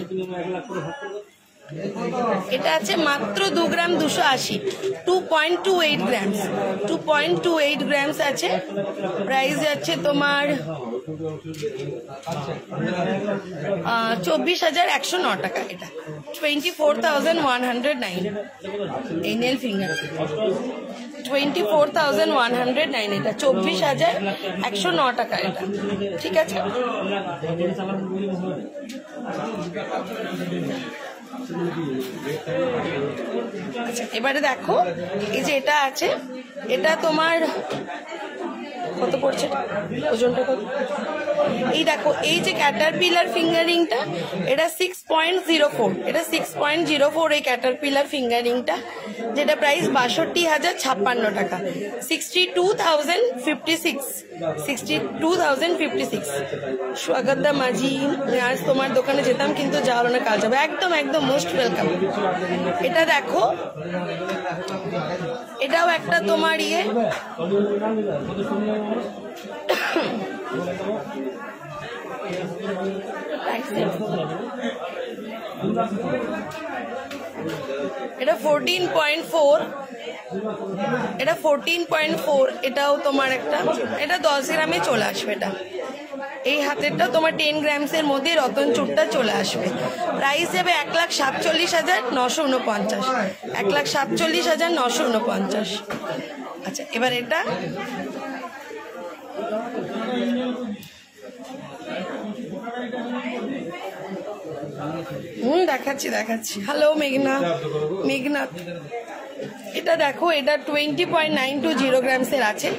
এটা আছে মাত্র 2 গ্রাম 280, 2.28 গ্রামস, 2.28 গ্রামস আছে। প্রাইস যাচ্ছে তোমার 24,109 টাকা। এটা 24,109 এই নেল ফিঙ্গার, 24,109 এটা 24,109 টাকা এটা। ঠিক আছে, আচ্ছা এবারে দেখো এই যে এটা আছে, এটা তোমার কত পড়ছে ওজনটা কত? এই দেখো এই যে ক্যাটারপিলার ফিঙ্গারিংটা, এটা 6.04, এটা 6.04 এই ক্যাটারপিলার ফিঙ্গারিংটা, যেটা প্রাইস 62,056 টাকা, 62,056, 62,056। স্বাগতা মাঝি, আজ তোমার দোকানে যেতাম কিন্তু যাওয়া হলো না, কাজ হবে। একদম একদম মোস্ট ওয়েলকাম। এটা দেখো, এটাও একটা তোমার ইয়ে, এটা 14.4, এটা 14.4, এটাও তোমার একটা, এটা 10 গ্রামে চলে আসবে। এটা এই হাতেরটা তোমার 10 গ্রামসের মধ্যে রতন চূড়টা চলে আসবে। প্রাইস যাবে 1,47,949, 1,47,949। আচ্ছা এবার এটা দেখাচ্ছি। হ্যালো মেঘনাথ, এটা দেখো, এটা 20.920 গ্রামসের আছে।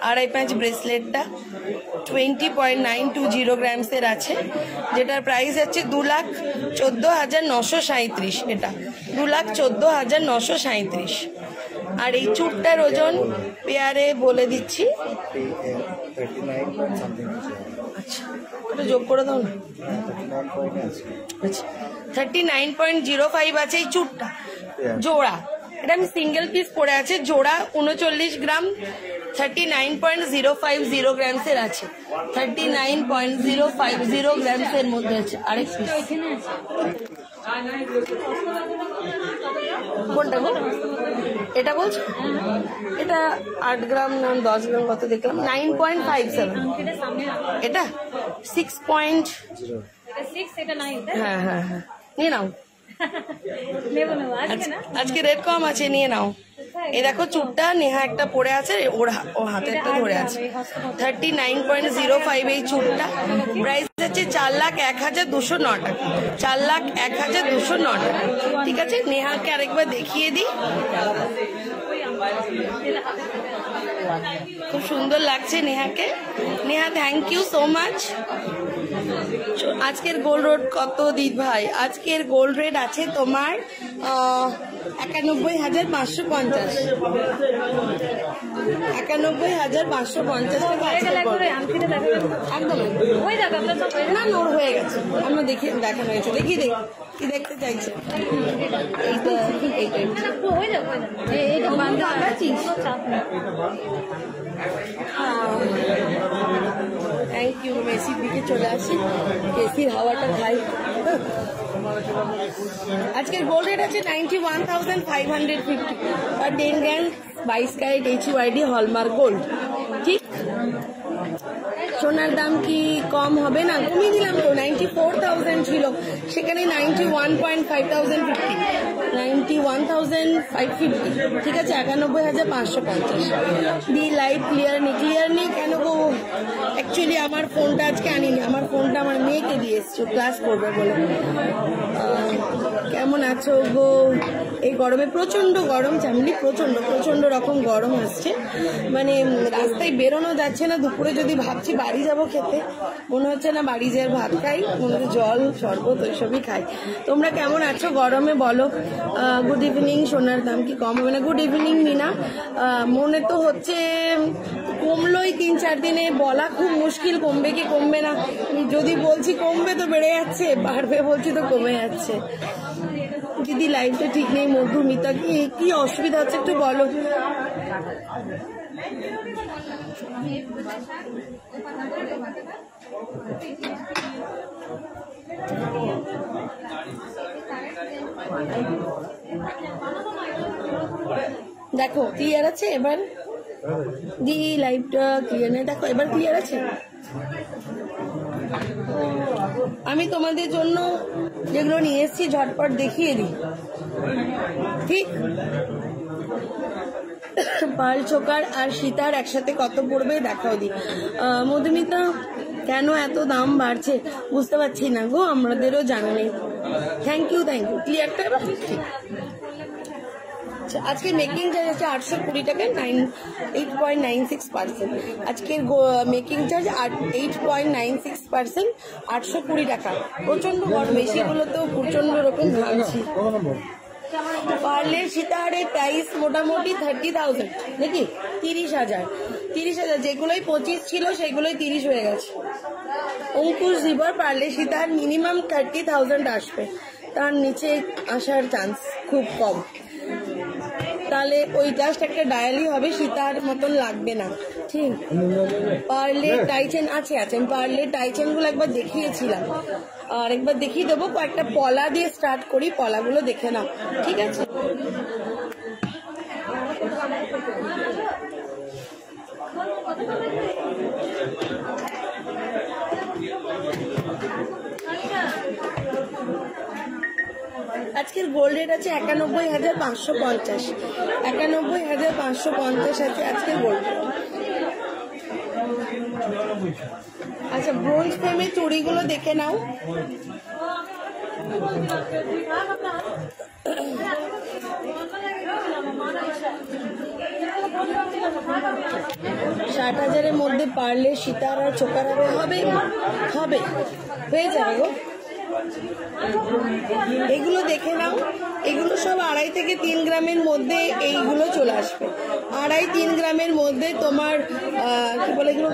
2.5 ব্রেসলেটটা 20.920 গ্রামসের আছে, যেটার প্রাইস আছে 2,14,937। এটা 2,14,937। আর এই চুটটার ওজন পেয়ারে বলে দিচ্ছি, আচ্ছা ওটা যোগ করে দাও না, আচ্ছা 39.05 আছে এই চুটটা জোড়া। এটা আমি সিঙ্গেল পিস পড়ে আছে, জোড়া 39 গ্রাম, 39.050 গ্রামসের আছে, 39.050 গ্রামসের মধ্যে আছে। আরেক পিস কোনটা গো? এটা বলছো, এটা 8 গ্রাম না 10 গ্রাম কত দেখলাম, 9.57। এটা 6.0, হ্যাঁ হ্যাঁ হ্যাঁ, নিয়ে নাও, আজকে রেট কম আছে, নিয়ে নাও। এই দেখো চুটটা নেহা একটা পড়ে আছে, ও হাতেরটা ধরে আছে, 39.05 এই চুটটা। প্রাইস হচ্ছে 4,01,209 টাকা, 4,01,209 টাকা। ঠিক আছে, নেহাকে আরেকবার দেখিয়ে দিই, খুব সুন্দর লাগছে নেহাকে। Neha thank you so much. আজকের গোল্ড রেট কত দিদি ভাই? আজকের গোল্ড রেট আছে তোমার 91,550, 91,550 টাকা একদম। না নোর হয়ে গেছে, আমরা দেখানো হয়েছে। দেখি কি দেখতে চাইছে, থ্যাংক ইউ। মেসির দিকে চলে আসি, এসির হাওয়াটা খাই। আজকের গোল্ড রেট আছে 91,550 আর 10 গ্রাম 22 ক্যারেট HUID হলমার্ক গোল্ড। ঠিক, সোনার দাম কি কম হবে না? কমিয়ে দিলাম তো, 94,000 ছিল, সেখানে 91,550, 91,550। ঠিক আছে, 91,550 দিয়ে লাইভ ক্লিয়ার নেই কেন গো? অ্যাকচুয়ালি আমার ফোনটা আজকে আনিনি, আমার ফোনটা আমার মেয়েকে দিয়ে এসছো ক্লাস করবে বলে। কেমন আছো গো? এই গরমে প্রচন্ড গরম চামলি, প্রচন্ড রকম গরম আসছে, মানে রাস্তায় বেরোনো যাচ্ছে না। দুপুরে যদি ভাবছি বাড়ি যাব খেতে, মনে হচ্ছে না বাড়ি যেয়ে ভাত খাই, মনে হচ্ছে জল শরবত ওইসবই খাই। তোমরা কেমন আছো গরমে বলো? Good evening. সোনার দাম কি কম হবে না? Good evening Mina. মনে তো হচ্ছে কমলোই 3-4 দিনে, বলা খুব মুশকিল কমবে কি কমবে না। যদি বলছি কমবে তো বেড়ে যাচ্ছে, বাড়বে বলছি তো কমে যাচ্ছে। দিদি লাইফটা ঠিক নেই, মধুমিতা কি অসুবিধা হচ্ছে একটু বলো। দেখো ক্লিয়ার আছে এবার? দি লাইভটা ক্লিয়ার নেই, দেখো এবার ক্লিয়ার আছে। আমি তোমাদের জন্য যেগুলো নিয়ে এসেছি ঝটপট দেখিয়ে দিই, ঠিক? পার্ল চোকার আর সীতার একসাথে কত পড়বে দেখাও দি। মধুমিতা কেন এত দাম বাড়ছে বুঝতে পারছি না গো, আমাদেরও জানা নেই। থ্যাংক ইউ ক্লিয়ার তো এবার? ঠিক। আজকে মেকিং চার্জ আছে 820 টাকা, 8.96%। আজকের মেকিং চার্জ 8.96%, 820 টাকা। প্রচন্ড গরম, বেশিগুলো তো প্রচন্ড রকম ভাবছি। পার্লের সীতাহারের প্রাইস মোটামুটি 30,000 নাকি 30,000 যেগুলোই 25 ছিল সেগুলোই 30 হয়ে গেছে। অঙ্কুশ জীবর পার্লের সীতাহার মিনিমাম 30,000 আসবে, তার নিচে আসার চান্স খুব কম। তাহলে ওই জাস্ট একটা ডায়ালি হবে, সীতার মতন লাগবে না, ঠিক? পার্লে টাইচেন আছে, আমি পার্লে টাইচেন গুলো একবার দেখিয়েছিলাম, আর একবার দেখিয়ে দেবো। কয়েকটা পলা দিয়ে স্টার্ট করি, পলাগুলো দেখে নাও, ঠিক আছে? আজকের গোল্ড রেট আছে 91,550, 91,550 আছে আজকের গোল্ড। আচ্ছা ব্রোঞ্জ ফ্রেমের চুড়িগুলো দেখে নাও। 60,000-এর মধ্যে পারলে সীতার আর চোকার হবে হয়ে যাবে গো। এগুলো দেখে নাও, এগুলো সব 2.5 থেকে 3 গ্রামের মধ্যে এইগুলো চলে আসবে। 2.5-3 গ্রামের মধ্যে তোমার কি বলে এগুলো,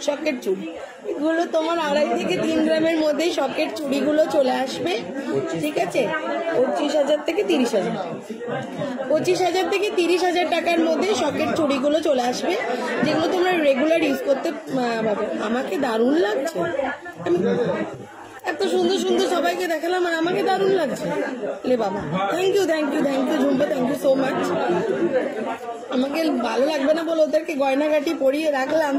সকেট চুড়ি। এগুলো তোমার 2.5 থেকে 3 গ্রামের মধ্যেই সকেট চুড়িগুলো চলে আসবে, ঠিক আছে? 25,000 থেকে 30,000, 25,000 থেকে 30,000 টাকার মধ্যে সকেট চুড়িগুলো চলে আসবে, যেগুলো তোমরা রেগুলার ইউজ করতে পারবে। আমাকে দারুণ লাগছে, আমি এত সুন্দর সুন্দর সবাইকে দেখালাম আর আমাকে দারুণ লাগছে। লে বাবা, thank you Jhumpa, thank you so much. আমাকে ভালো লাগবে না বলে ওদেরকে গয়নাগাটি পরিয়ে রাখলাম।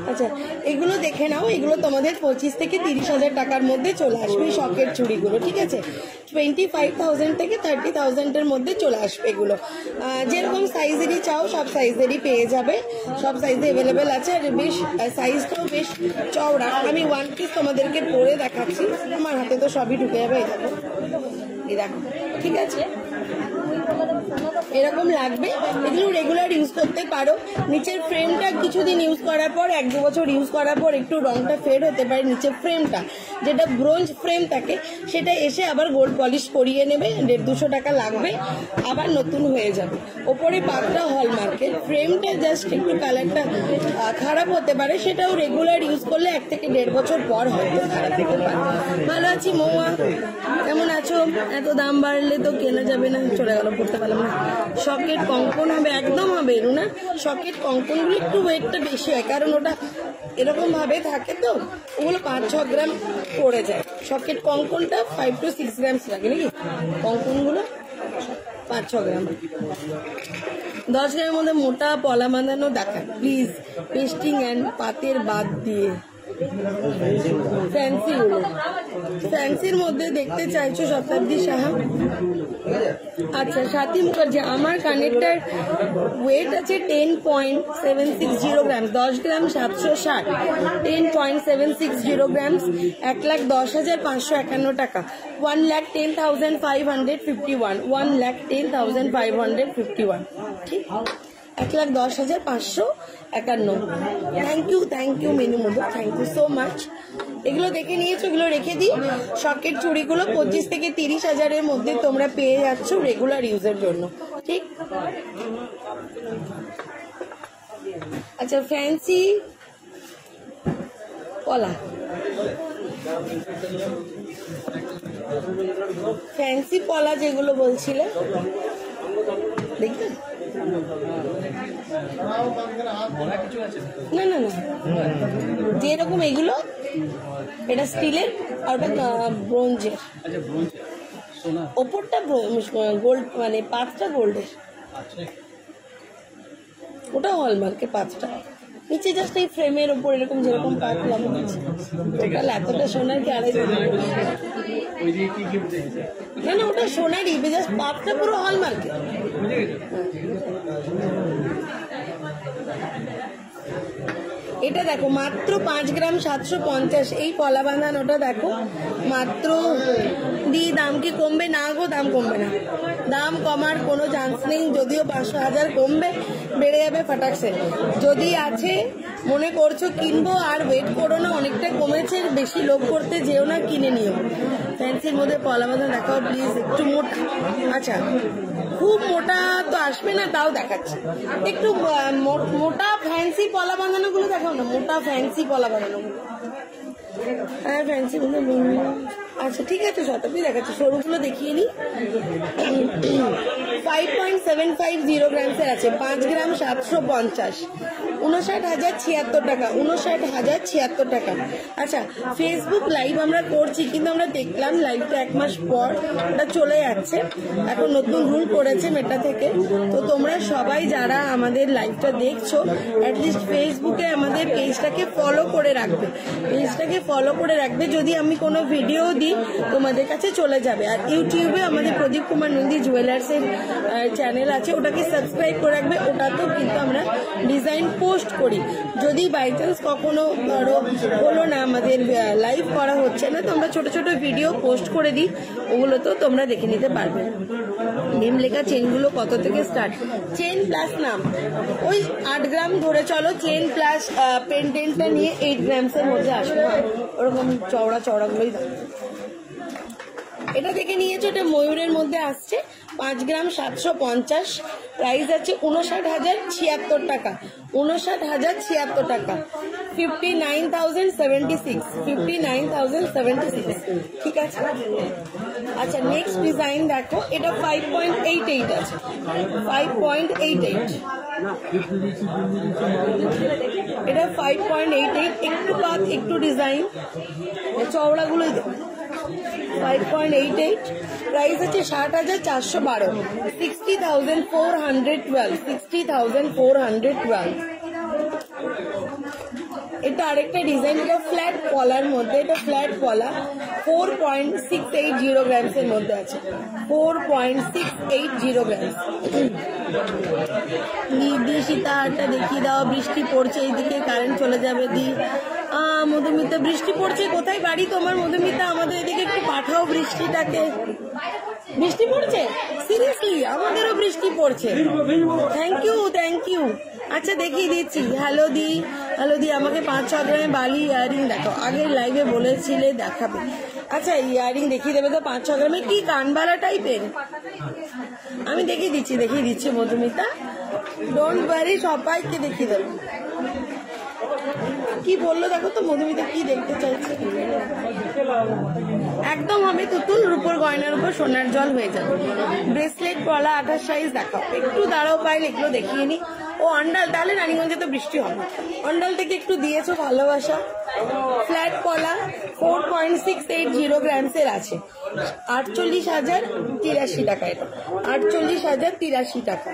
আচ্ছা এগুলো দেখে নাও, এগুলো তোমাদের 25 থেকে 30,000 টাকার মধ্যে চলে আসবে শকের চুড়িগুলো, ঠিক আছে? 25,000 থেকে 30,000-এর মধ্যে চলে আসবে এগুলো। যেরকম সাইজেরই চাও সব সাইজেরই পেয়ে যাবে, সব সাইজে অ্যাভেলেবেল আছে। আর বেশ সাইজটাও বেশ চওড়া। আমি ওয়ান পিস তোমাদেরকে পরে দেখাচ্ছি, আমার হাতে তো সবই ঢুকে যাবে। এই দেখো, ঠিক আছে? এরকম লাগবে, এগুলো রেগুলার ইউজ করতে পারো। নিচের ফ্রেমটা কিছুদিন ইউজ করার পর, 1-2 বছর ইউজ করার পর একটু রংটা ফেড হতে পারে। নিচের ফ্রেমটা যেটা ব্রোঞ্জ ফ্রেম থাকে সেটা এসে আবার গোল্ড পলিশ করিয়ে নেবে, 150-200 টাকা লাগবে, আবার নতুন হয়ে যাবে। ওপরে পাতটা হলমার্কের, ফ্রেমটা জাস্ট একটু কালারটা খারাপ হতে পারে, সেটাও রেগুলার ইউজ করলে 1 থেকে 1.5 বছর পর হয়তো খারাপ হতে পারে। ভালো আছি মৌয়া, কেমন আছো? এত দাম বাড়লে তো কেনা যাবে না, চলে গেল, পড়তে পারলাম না। সকেট কঙ্কন হবে, একদম হবে না। সকেট কঙ্কনগুলো একটু ওয়েটটা বেশি হয়, কারণ ওটা এরকম ভাবে থাকে তো, ওগুলো 5-6 গ্রাম পড়ে যায়। সকেট কঙ্কনটা 5 to 6 গ্রামস লাগে নাকি, কঙ্কনগুলো 5-6 গ্রাম। 10 গ্রামের মধ্যে মোটা পলা বাঁধানো দেখা প্লিজ, পেস্টিং অ্যান্ড পাতের বাদ দিয়ে। ফ্যান্সির মধ্যে দেখতে চাইছো শতাব্দী সাহা? আচ্ছা স্বাতী মুখার্জি, আমার কানেক্টার ওয়েট আছে 10.760 গ্রাম, 10 গ্রাম 760, 10.760 গ্রামস, 1,10,551 টাকা, 1,10,551, 1,10,551, ঠিক? 1,10,551। Thank you Minu Madhu, thank you so much. এগুলো দেখে নিয়েছো, এগুলো রেখে দিই। শখের চুড়িগুলো 25 থেকে 30 হাজারের মধ্যে তোমরা পেয়ে যাচ্ছ রেগুলার ইউজের জন্য, ঠিক। আচ্ছা, ফ্যান্সি পলা, ফ্যান্সি পলা যেগুলো বলছিলে, দেখবেন? না না না, যেরকম এগুলো, এটা স্টিলের আর ওটা ব্রোঞ্জের। ওপরটা গোল্ড, মানে পাঁচটা গোল্ডের, ওটা হলমার্কের পাঁচটা। নিচে জাস্ট এই ফ্রেমের ওপর এরকম যেরকম পাত লাগানো আছে। টোটাল এতটা সোনার কি আড়াই? না না, ওটা সোনারই, জাস্ট পাতটা পুরো হলমার্কের। এটা দেখো মাত্র 5 গ্রাম 750। এই পলা বাঁধানোটা দেখো মাত্র। দাম কি কমবে? না গো, দাম কমবে না, দাম কমার কোনো চান্স নেই। যদিও 500-1000 কমবে, বেড়ে যাবে ফাটাকসে। যদি আছে মনে করছো কিনবো, আর ওয়েট করো না, অনেকটা কমেছে, বেশি লোভ করতে যেও না, কিনে নিও। ফ্যান্সির মধ্যে পলা বাঁধানো দেখাও প্লিজ, একটু মোটা। আচ্ছা, খুব মোটা তো আসবে না, তাও দেখাচ্ছি। একটু মোটা ফ্যান্সি পলা বাঁধানো গুলো দেখাও না, মোটা ফ্যান্সি পলা বাঁধানো গুলো। হ্যাঁ, ফ্যান্সি গুলো। আচ্ছা ঠিক আছে, শতাব্দী দেখাচ্ছি, সরুগুলো দেখিয়ে নিই। 5.750 গ্রামসের আছে, 5 গ্রাম 750, 59,076 টাকা, 59,076 টাকা। আচ্ছা, ফেসবুক লাইভ আমরা করছি, কিন্তু আমরা দেখলাম লাইভটা 1 মাস পর ওটা চলে যাচ্ছে। এখন নতুন রুল করেছে মেটা থেকে। তো তোমরা সবাই যারা আমাদের লাইভটা দেখছো, অ্যাটলিস্ট ফেসবুকে আমাদের পেজটাকে ফলো করে রাখবে, যদি আমি কোনো ভিডিও দিই তোমাদের কাছে চলে যাবে। আর ইউটিউবে আমাদের প্রদীপ কুমার নন্দী জুয়েলার্সের চ্যানেল আছে, ওটাকে সাবস্ক্রাইব করে রাখবে। ওটাতেও কিন্তু আমরা ডিজাইন পোস্ট করি। যদি বাই চান্স কখনো ধরো হলো না, আমাদের লাইভ করা হচ্ছে না, তো আমরা ছোট ছোট ভিডিও পোস্ট করে দিই, ওগুলো তো তোমরা দেখে নিতে পারবে। নেম লেখা চেনগুলো কত থেকে স্টার্ট? চেন প্লাস নাম ওই 8 গ্রাম ধরে চলো, চেন প্লাস পেন্ডেন্টটা নিয়ে 8 গ্রামসের মধ্যে আসবে। ওরকম চওড়া চওড়াগুলোই। এটা দেখে নিয়েছো, এটা ময়ূরের মধ্যে আসছে, 5 গ্রাম 750, প্রাইস আছে 59,076 টাকা, 59,076 টাকা, 59,076, 59,076, ঠিক আছে। আচ্ছা, নেক্সট ডিজাইন দেখো, এটা 5.88 আছে, 5.88, এটা 5.88, একটু পাত একটু ডিজাইন, চওড়াগুলোই দেখো। 5.88, প্রাইস আছে 60,412, 60,412, 60,412। এটা আরেকটা ডিজাইন, এটা ফ্ল্যাট পলার মধ্যে, এটা ফ্ল্যাট পলা, 4.680 গ্রামসের মধ্যে আছে, 4.680 গ্রাম। সীতাহারটা দেখিয়ে দাও। বৃষ্টি পড়ছে এইদিকে, কারেন্ট চলে যাবে। মধুমিতা, বৃষ্টি পড়ছে, কোথায় বাড়ি তোমার মধুমিতা? আমাদের এদিকে একটু পাঠাও বৃষ্টিটাকে। বৃষ্টি পড়ছে? সিরিয়াসলি আমাদেরও বৃষ্টি পড়ছে। Thank you. আচ্ছা, দেখিয়ে দিচ্ছি। হ্যালো দি, আমাকে 5-6 গ্রামে বালি ইয়ারিং দেখো, আগের লাইভে বলেছিলে দেখাবে। আচ্ছা, ইয়ারিং দেখিয়ে দেবে তো 5-6 গ্রামে? কি কানবালা টাইপের? আমি দেখিয়ে দিচ্ছি মধুমিতা, ডোন্ট ওয়ারি, সবাইকে দেখিয়ে দেবো। কি বললো দেখো তো মধুমিতা, কি দেখতে চাইছে? একদম হবে তুতুল, রূপোর গয়নার উপর সোনার জল হয়ে যাবে। ব্রেসলেট পলা 28 সাইজ দেখাও, একটু দাঁড়াও পাইলে এগুলো দেখিয়ে নি। ও অন্ডাল, তাহলে রানীগঞ্জে তো বৃষ্টি হবে। অন্ডাল থেকে একটু দিয়েছো ভালোবাসা। ফ্ল্যাট পলা 4.680 গ্রামসের আছে, 48,083 টাকা, এটা 48,083 টাকা।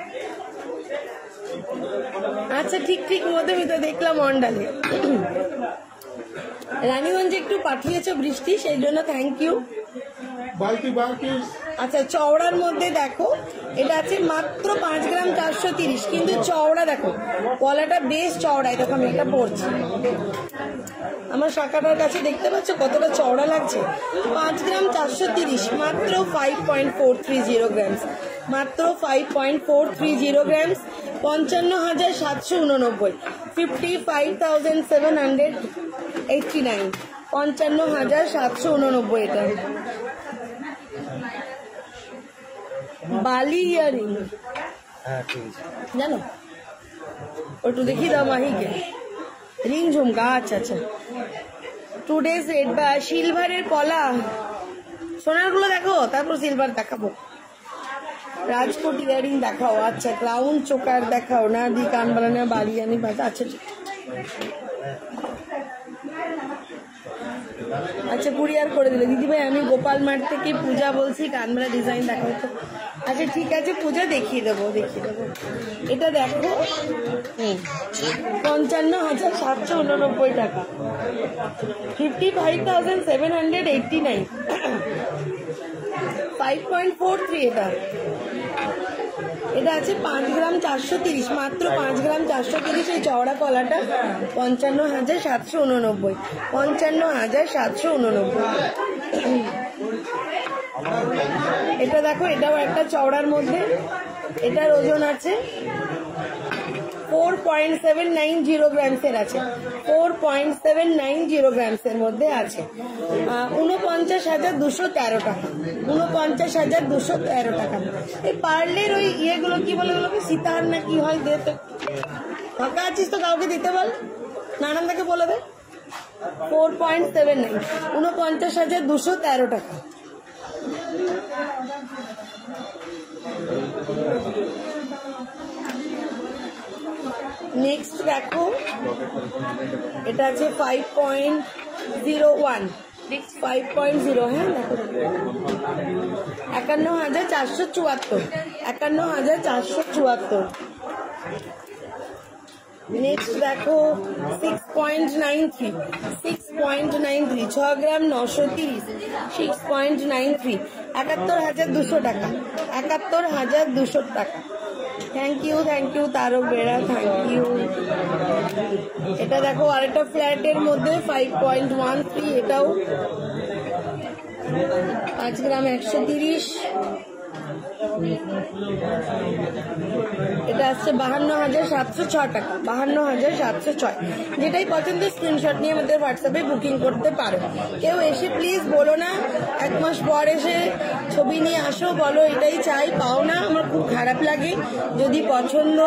আচ্ছা, ঠিক মধুমিতা, দেখলাম অন্ডালে। রানীগঞ্জে একটু পাঠিয়েছো বৃষ্টি, সেই জন্য থ্যাংক ইউ। আচ্ছা, চওড়ার মধ্যে দেখো, এটা আছে মাত্র 5 গ্রাম 430, কিন্তু চওড়া দেখো, পলাটা বেশ চওড়া। দেখো আমি এটা পরছি, আমার শাখাটার কাছে দেখতে পাচ্ছ কতটা চওড়া লাগছে। 5 গ্রাম 430, মাত্র 5.430 গ্রাম। মাত্র 5.430 গ্রামস, 55,789, 55,789, 55,789 এটা। বালি ইয়ারিং জানো, একটু দেখি দাও মাহিকে। রিং ঝুমকা, আচ্ছা আচ্ছা, টুডে সেট বা সিলভারের পলা। সোনার গুলো দেখো, তারপর সিলভার দেখাবো। রাজকোট ইয়ারিং দেখাও, আচ্ছা ক্রাউন চোকার দেখাও না, দি কান বালানা বালিয়ানি পাতা, আচ্ছা আচ্ছা কুরিয়ার করে দিলে দিদিভাই। আমি গোপাল মাঠ থেকে পূজা বলছি, কানমেলা ডিজাইন দেখাও তো। আচ্ছা ঠিক আছে পূজা, দেখিয়ে দেবো। এটা দেখো, 55,789 টাকা, 55,789, 5.43 এটা আছে 5 গ্রাম 430, মাত্র 5 গ্রাম 430। এই চওড়া কলাটা 55,789, 55,789। এটা দেখো, এটাও একটা চওড়ার মধ্যে, এটার ওজন আছে 4.790 গ্রামসের আছে, 4.790 গ্রামসের মধ্যে আছে। 49,213 টাকা, 49,213 টাকা। এই পার্লের ওই ইয়েগুলো কি বলে, ওগুলোকে সীতাহার না কি হয়, দে তো। ফাঁকা আছিস তো, কাউকে দিতে বল, নানানদাকে বলে দে। 4.79, 49,213 টাকা। নেক্সট দেখো, এটা আছে 5.01, 5.0, হ্যাঁ দেখো, 51,474, 51,474। নেক্সট দেখো 6.93, 6.93, 6 গ্রাম 930, 6.93, 71,200 টাকা, 71,200 টাকা। থ্যাংক ইউ তারক বেড়া, থ্যাংক ইউ। এটা দেখো আরেকটা ফ্ল্যাটের মধ্যে 5.13, এটাও 5 গ্রাম 130, এটা আসছে 52,706 টাকা, 52,706। যেটাই পছন্দ স্ক্রিনশট নিয়ে আমাদের হোয়াটসঅ্যাপে বুকিং করতে পারো। কেউ এসে প্লিজ বলো না 1 মাস পর এসে ছবি নিয়ে আসো, বলো এটাই চাই, পাও না, আমার খুব খারাপ লাগে। যদি পছন্দ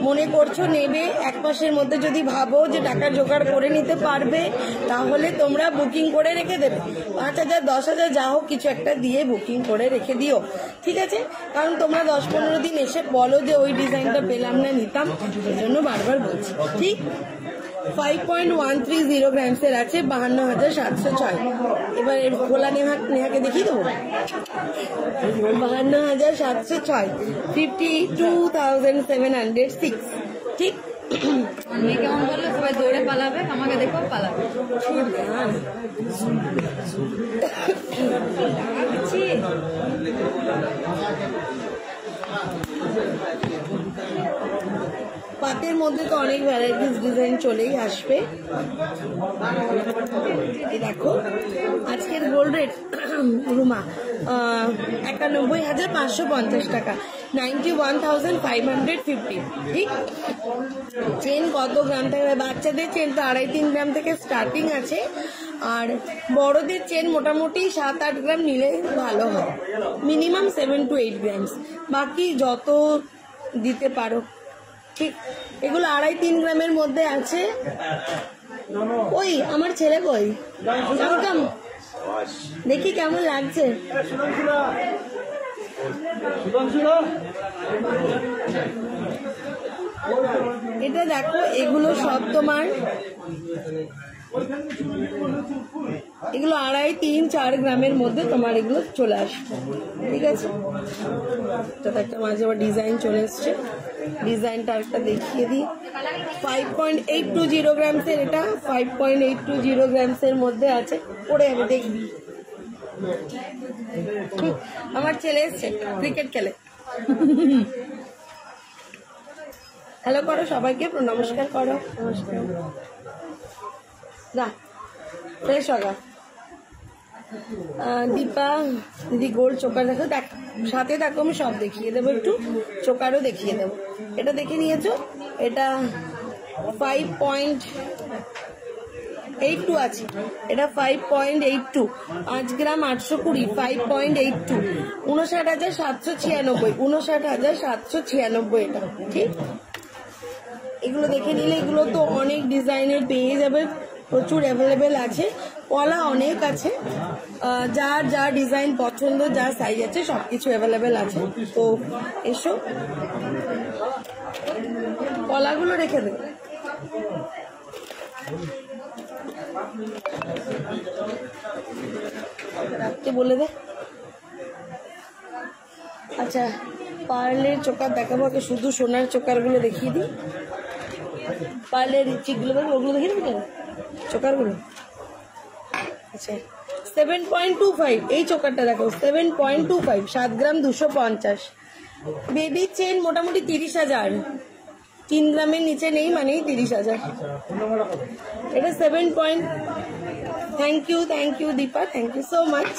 মনে করছো নেবে, 1 মাসের মধ্যে যদি ভাবো যে টাকা জোগাড় করে নিতে পারবে, তাহলে তোমরা বুকিং করে রেখে দেবে। 5,000 10,000 যা হোক কিছু একটা দিয়ে বুকিং করে রেখে দিও, ঠিক আছে? কারণ তোমরা 10-15 দিন এসে বলো যে ওই ডিজাইনটা পেলাম না, নিতাম, সেই জন্য বারবার বলছি, ঠিক? 5.130 গ্রামসের আছে, 52,706। এবার এর খোলা নেহাকে দেখিয়ে দেবো। 52,706, 52,706, ঠিক? আমি কেমন বললো, সবাই দৌড়ে পালাবে, আমাকে দেখো পালাবে। পাতের মধ্যে তো অনেক ভ্যারাইটিস ডিজাইন চলেই আসবে। এই দেখো আজকের গোল্ড রেট রুমা 91,550 টাকা, 91,550, ঠিক? চেন কত গ্রাম থেকে? বাচ্চাদের চেন তো 2.5-3 গ্রাম থেকে স্টার্টিং আছে, আর বড়দের চেন মোটামুটি 7-8 গ্রাম নিলে ভালো হয়, মিনিমাম 7 to 8 গ্রামস, বাকি যত দিতে পারো, ঠিক? এগুলো 2.5-3 গ্রামের মধ্যে আছে। ওই আমার ছেলে কই, দেখি কেমন লাগছে। এটা দেখো, এগুলো সব তোমার, এগুলো 2.5-3-4 গ্রামের মধ্যে তোমার এগুলো চলে আসবে, ঠিক আছে? একটা মাঝে আবার ডিজাইন চলে এসছে, ডিজাইনটা একটা দেখিয়ে দিই। 5.820 গ্রামসের, এটা 5.820 গ্রামসের মধ্যে আছে, পড়ে যাবে দেখবি। আমার ছেলে এসছে, ক্রিকেট খেলে। হ্যালো করো সবাইকে, নমস্কার করো, নমস্কার। যা ফ্রেশ হোগা। দীপা দিদি গোল্ড চোকার দেখো, দেখ সাথে থাকো, আমি সব দেখিয়ে দেবো, একটু চোকারও দেখিয়ে দেবো। এটা দেখে নিয়েছো, এটা 5.82 আছে, এটা 5.82, 5 গ্রাম 820, 5.82, 59,796, 59,796 এটা, ঠিক। এগুলো দেখে নিলে, এগুলো তো অনেক ডিজাইনের পেয়ে যাবে, প্রচুর অ্যাভেলেবেল আছে, পলা অনেক আছে, যার যা ডিজাইন পছন্দ, যা সাইজ আছে সবকিছু অ্যাভেলেবেল আছে। তো এসো, পলাগুলো রেখে দেবো। রাখতে বলে দে। আচ্ছা, পার্লের চোকার দেখাবো, আগে শুধু সোনার চোকারগুলো দেখিয়ে দিই। পার্লের চিকগুলো দেখবো, ওগুলো দেখিয়ে দিবি কেন, চোকারগুলো। আচ্ছা, 7.25 এই চোকারটা দেখো, 7.25, 7 গ্রাম 250। বেবি চেন মোটামুটি 30,000, 3 গ্রামের নিচে নেই, মানেই 30,000। এটা 7. Thank you Dipa, thank you so much.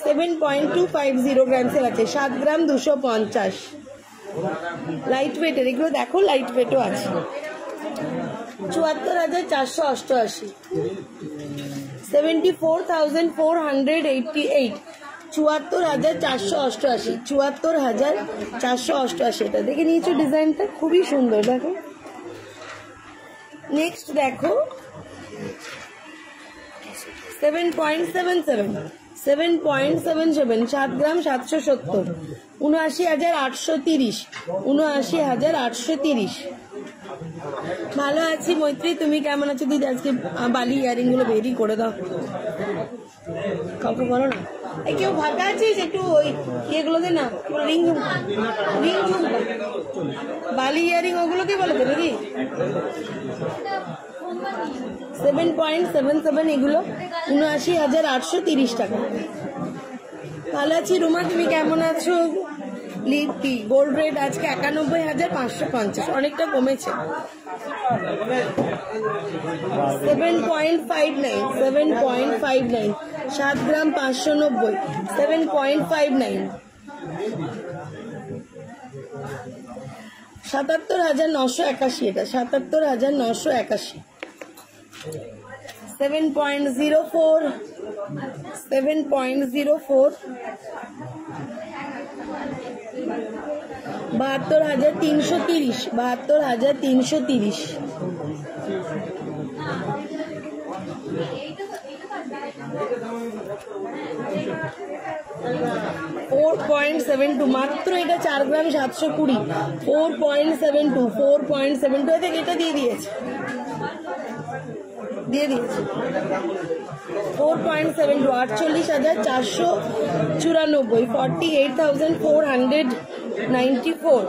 7.250 গ্রামসের আছে, 7 গ্রাম 250, লাইট ওয়েটের। এগুলো দেখো, লাইট ওয়েটও আছে। 74,488, 74,488, 74,488, 74,488। এটা দেখে নিয়েছো, ডিজাইনটা খুবই সুন্দর, দেখো। নেক্সট দেখো 7.77, 7.77, 7 গ্রাম 770, 79,830, 79,830। ভালো আছি মৈত্রী, তুমি কেমন আছো দিদি? আজকে বালি ইয়ারিং গুলো বেরি করে দাও, কাউকে বলো না। এই কেউ ফাঁকা আছিস, একটু ওই ইয়েগুলো দে না, রিং ঝুমকা, বালি ইয়ারিং ওগুলোকে বলে দেবে কি। 7.77 এগুলো 79,830 টাকা। ভালো আছি রুমা, তুমি কেমন আছো? লিপি গোল্ড রেট আজকে 91,550, অনেকটা কমেছে। 7.59, 7.59, 7 গ্রাম 590, 7.59, 77,981, এটা 77,981। 7.04, 7.04, 72,330, 72,330। 4.72 মাত্র, এটা 4 গ্রাম 720, 4.72, 4.72 থেকে এটা দিয়ে দিয়েছে, 4.72, 48,494, 48,494।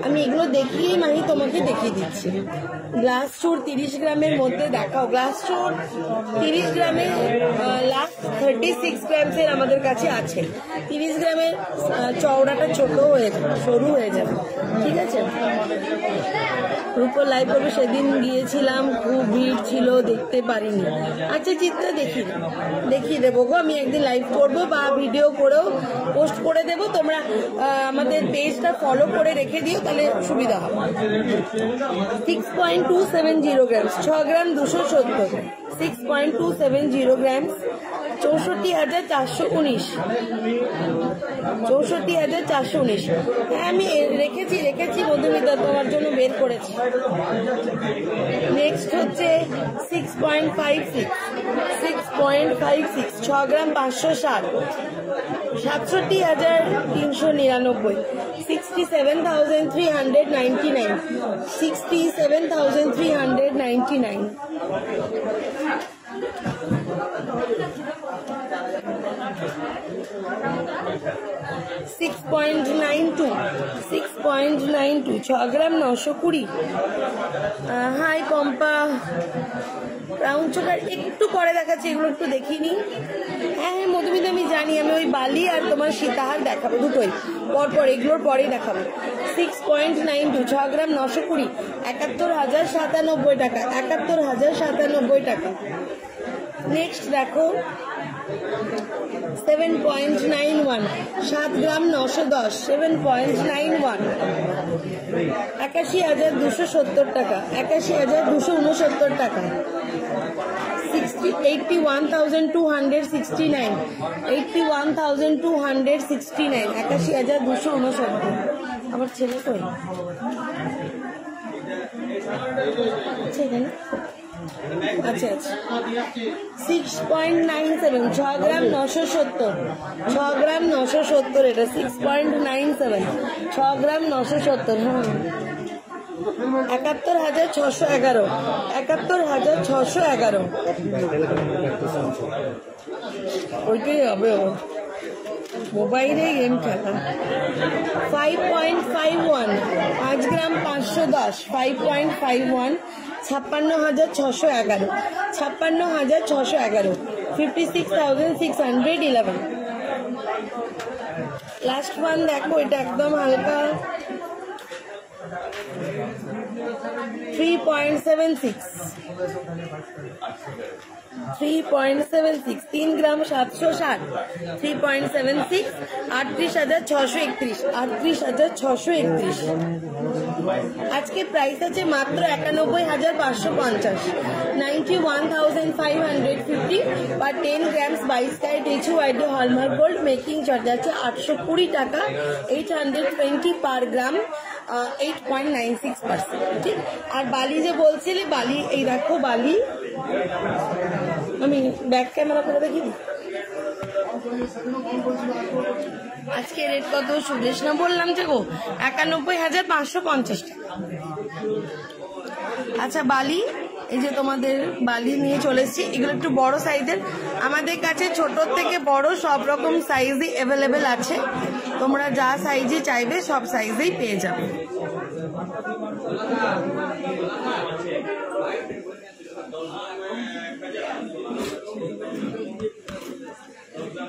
আমি এগুলো দেখিয়ে মানে তোমাকে দেখিয়ে দিচ্ছি। গ্লাস চোর 30 গ্রামের মধ্যে দেখাও, গ্লাস চোর 30 গ্রামের লাস্ট 36 গ্রামসের আমাদের কাছে আছে। 30 গ্রামের চওড়াটা ছোট হয়ে যাবে, সরু হয়ে যাবে, ঠিক আছে। রূপো লাইভ করবে, সেদিন গিয়েছিলাম, খুব ভিড় ছিল, দেখতে পারিনি। আচ্ছা চিত্রা দেখিয়ে দেবো গো, আমি একদিন লাইভ করবো বা ভিডিও করেও পোস্ট করে দেবো, তোমরা আমাদের পেজটা ফলো করে রেখে দিও, তাহলে সুবিধা হবে। 6.270 গ্রামস, 6 গ্রাম 270, 6.270 গ্রামস, 64,419, 64,419। হ্যাঁ আমি রেখেছি মধুমিতা, তোমার জন্য বের করেছি। নেক্সট হচ্ছে 6.56, 6.56, 6 গ্রাম 560, 67,399, 67,399, 67,399। 6.92, 6.92, 6 গ্রাম 920। হাই পম্পা, রাউন্ড চোকার একটু পরে দেখাচ্ছি, এগুলো একটু দেখিনি। হ্যাঁ মধুমিতা আমি জানি, আমি ওই বালি আর তোমার সীতাহার দেখাবো, দুটোই পরপর, এগুলোর পরেই দেখাবো। 6.92, 6 গ্রাম 920, 71,097 টাকা, 71,097 টাকা। নেক্সট দেখো 7.91, 7 গ্রাম 910, 7.91, 81,270 টাকা, 81,269 টাকা, 81,269, 81,269, 81,269। আমার ছেলে কই? আচ্ছা আচ্ছা, 6.97, 6 গ্রাম 970, 6 গ্রাম 970, এটা 6.97, 6 গ্রাম 970। হ্যাঁ, 71,611, 71,611, ওইটাই হবে ওর মোবাইলে গেম খেলা। 5.51, 5 গ্রাম 510, 5.51, 56,611, 56,611, 56,611। লাস্ট ওয়ান দেখো, এটা একদম হালকা, 3.76, 3.76, 3 গ্রাম 760, 3.76, 38,631, 38,631। আজকে প্রাইস আছে মাত্র 91,550, 91,550 per 10 grams 22 carat HUID hallmark gold. Making charge আছে 820 টাকা, 820 পার গ্রাম, 8.96%। ঠিক। আর বালি যে বলছিলে, বালি এই দেখো, বালি আমি ব্যাক ক্যামেরা করে দেখি। আজকে রেট কত সুরেশ না বললাম যে গো, 91,550 টাকা। আচ্ছা, বালি এই যে তোমাদের বালি নিয়ে চলে এসেছি, এগুলো একটু বড় সাইজের। আমাদের কাছে ছোট থেকে বড় সব রকম সাইজই অ্যাভেলেবেল আছে, তোমরা যা সাইজে চাইবে সব সাইজেই পেয়ে যাবে।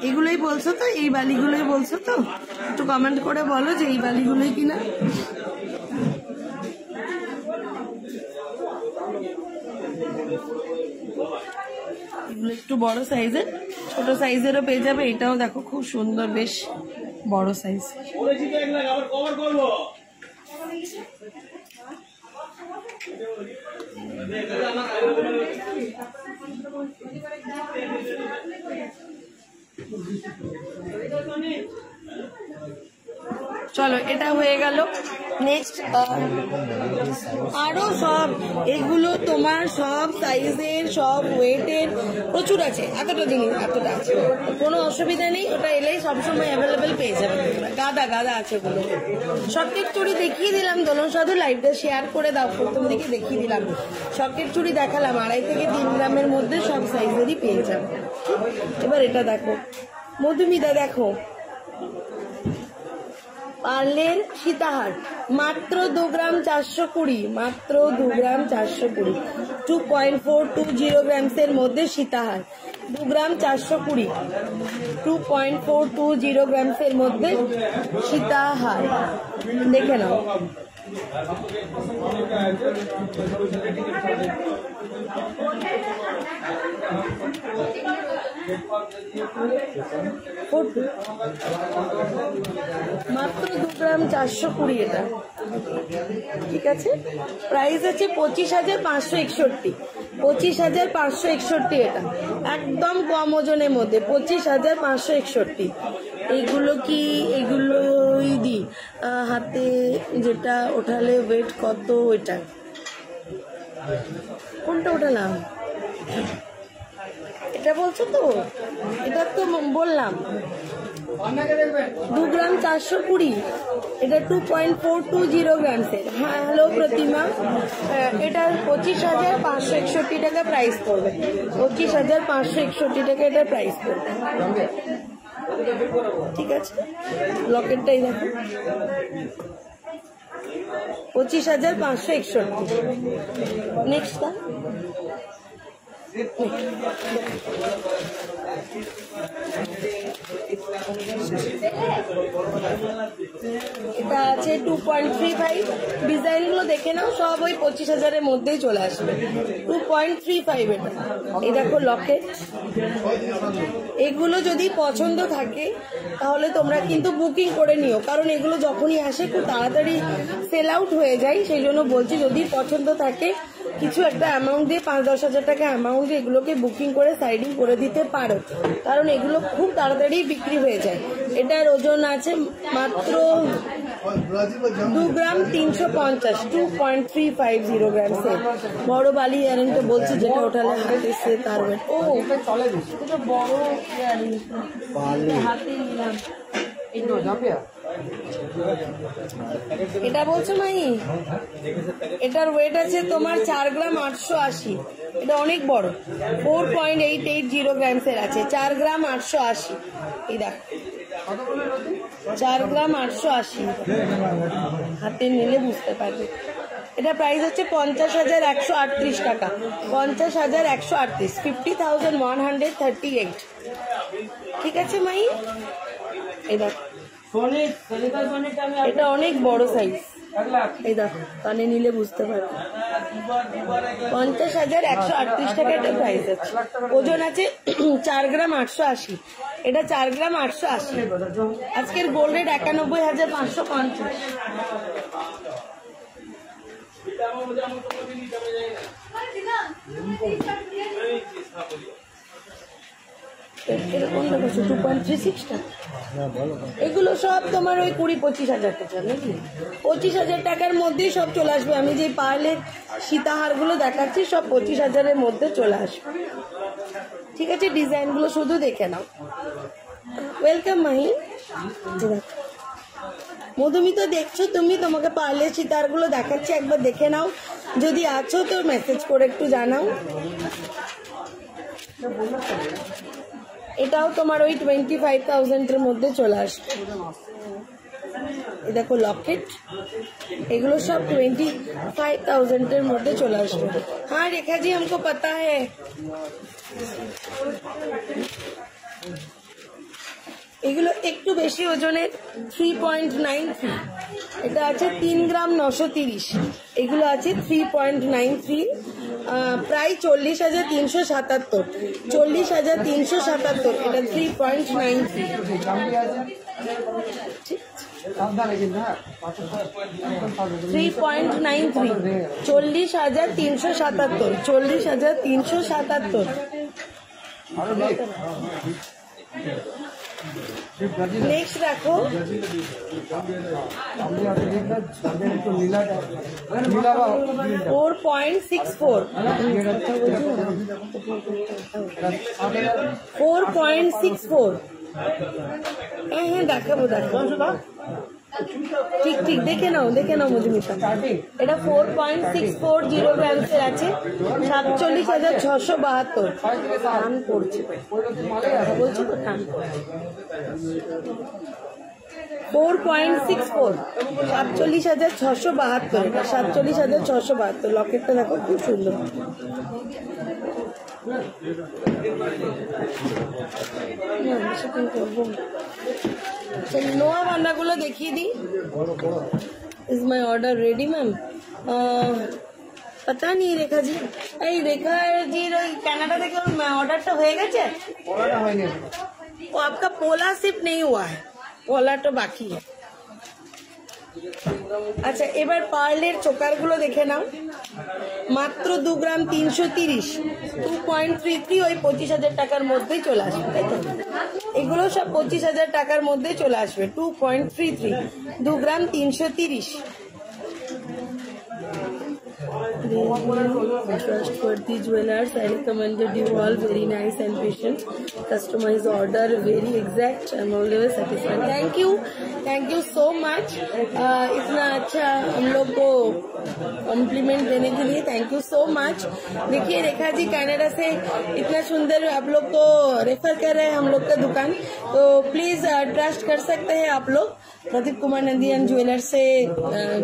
এগুলোই বলছো তো, এই বালিগুলোই বলছো তো? একটু কমেন্ট করে বলো যে এই বালিগুলোই কিনা। এগুলো একটু বড় সাইজের, ছোট সাইজেরও পেয়ে যাবে। এটাও দেখো খুব সুন্দর, বেশ বড় সাইজ। চলো, এটা হয়ে গেল। নেক্সট আরো সব, এগুলো তোমার সব সাইজের, সব ওয়েটের প্রচুর আছে। এতটা জিনিস, এতটা আছে, কোনো অসুবিধা নেই। ওটা এলেই সবসময় অ্যাভেলেবেল পেয়ে যাবে। গাদা গাদা আছে ওগুলো। সকেট চুড়ি দেখিয়ে দিলাম, দোলন সাধু লাইভটা শেয়ার করে দাও, প্রথম দিকে দেখিয়ে দিলাম। সকেট চুড়ি দেখালাম, 2.5 থেকে 3 গ্রামের মধ্যে সব সাইজেরই পেয়ে যাবে। এবার এটা দেখো, মধুমিতা দেখো, পার্লের সীতাহার মাত্র 2 গ্রাম 420, মাত্র 2 গ্রাম 420, 2.420 গ্রামসের মধ্যে সীতাহার, 2 গ্রাম 420, 2.420 গ্রামসের মধ্যে সীতাহার। দেখে নাও। মাত্র 2 গ্রাম 420 এটা। ঠিক আছে, প্রাইস আছে 25,561, 25,561 এটা একদম কম ওজনের মধ্যে, 25,561। এইগুলো কি, এগুলোই দি হাতে যেটা ওঠালে ওয়েট কত, ওইটা কোনটা ওঠালাম, এটা বলছো তো? এটা তো বললাম 2 গ্রাম 420, এটা 2.420 গ্রামসের। হ্যাঁ, হ্যালো প্রতিমা, এটা 25,561 টাকা প্রাইস পড়বে, 25,561 টাকা এটা প্রাইস পড়বে। ঠিক আছে, লকেটটাই দেখো, 25,561। নেক্সট এটা আছে 2.35। ডিজাইনগুলো দেখে নাও, সব ওই 25,000-এর মধ্যেই চলে আসবে। 2.35 এটা। এই দেখো লকেট। এগুলো যদি পছন্দ থাকে তাহলে তোমরা কিন্তু বুকিং করে নিও, কারণ এগুলো যখনই আসে খুব তাড়াতাড়ি সেল আউট হয়ে যায়। সেই জন্য বলছি, যদি পছন্দ থাকে কিছু একটা অ্যামাউন্ট দিয়ে 5-10 হাজার টাকা অ্যামাউন্ট দিয়ে এগুলোকে বুকিং করে সাইডিং করে দিতে পারো, কারণ এগুলো খুব তাড়াতাড়ি বিক্রি হয়ে যায়। এটার ওজন আছে মাত্র 2 গ্রাম 350, 2.350 গ্রামস। বড় বালি ইয়ারিংটা বলছি, যেটা ওঠালে হাতে সে তার ওয়েট। ও এটা বড় ইয়ারিং, হাতে নিলাম। এটা বলছো নাই, এটার ওয়েট আছে তোমার 4 গ্রাম 880। এটা অনেক বড়, 4.880 গ্রামসের আছে, 4 গ্রাম 880। এই দেখ 4 গ্রাম 880, হাতে নিলে বুঝতে পারবে। এটা প্রাইস হচ্ছে 50,138 টাকা, 50,138, 50,138। ঠিক আছে মাই, এই দেখ এটা অনেক বড় সাইজ। এই দেখো, কানে নিলে বুঝতে পারবে। 50,138 টাকা এটা প্রাইস আছে। ওজন আছে 4 গ্রাম 880। এটা 4 গ্রাম 880। আজকের গোল্ড রেট 91,550। এরকম দেখো 2.36 টাকা। এগুলো সব তোমার ওই 20-25 হাজার টাকা, নাকি 25,000 টাকার মধ্যেই সব চলে আসবে। আমি যে পার্লের সীতাহারগুলো দেখাচ্ছি সব 25,000-এর মধ্যে চলে আসবে। ঠিক আছে, ডিজাইনগুলো শুধু দেখে নাও। ওয়েলকাম মাহি। মধুমিতা দেখছো তুমি? তোমাকে পার্লের সীতাহারগুলো দেখাচ্ছি, একবার দেখে নাও। যদি আছো তো মেসেজ করে একটু জানাও। এটাও তোমার ওই 25,000-এর মধ্যে চলে আসবে। দেখো লকেট, এগুলো সব 25,000-এর মধ্যে চলে আসবে। হ্যাঁ রেখা জি, हमको पता है। এগুলো একটু বেশি ওজনের, 3.93। এটা আছে 3 গ্রাম 930। এগুলো আছে 3.93। প্রায় 40,377, 40,377। এটা 3.93। 3.93, 40,377, 40,377। नेक्स्ट रखो 4.64, 4.64। হ্যাঁ দেখাবো দেখাবো, ঠিক ঠিক দেখে নাও মধুমিতা। এটা 4.640 গ্রামসের আছে, 47,672। টান পড়ছে, বলছি তো টান। 4.64, 47,672। এটা 47,672। লকেটটা দেখো খুব সুন্দর। নোয়া বান্নাগুলো দেখিয়ে দিই। Is my order ready ma'am? पता नहीं रेखा जी। এই রেখা জির ওই কানাডা থেকে অর্ডারটা হয়ে গেছে। वो आपका पोला सिर्फ नहीं हुआ है, पोला तो बाकी है। আচ্ছা, এবার পার্লের চোকারগুলো দেখে নাও। মাত্র 2 গ্রাম 330, 2.33। ওই 25,000 টাকার মধ্যেই চলে আসবে, তাই তো? এগুলো সব 25,000 টাকার মধ্যেই চলে আসবে। 2.33, 2 গ্রাম 330। Trustworthy jewelers, I recommended you all. Very nice and patient. Customized order, very exact. I'm always satisfied. Thank you. Thank you so much इतना अच्छा हम लोग को कॉम्प्लीमेंट देने के लिए, थैंक यू सो मच। देखिए रेखा जी कनाडा से इतना सुंदर आप लोग को रेफर कर रहे हैं हम लोग का दुकान, तो प्लीज ट्रस्ट कर सकते हैं आप लोग। प्रदीप कुमार नंदियान ज्वेलर से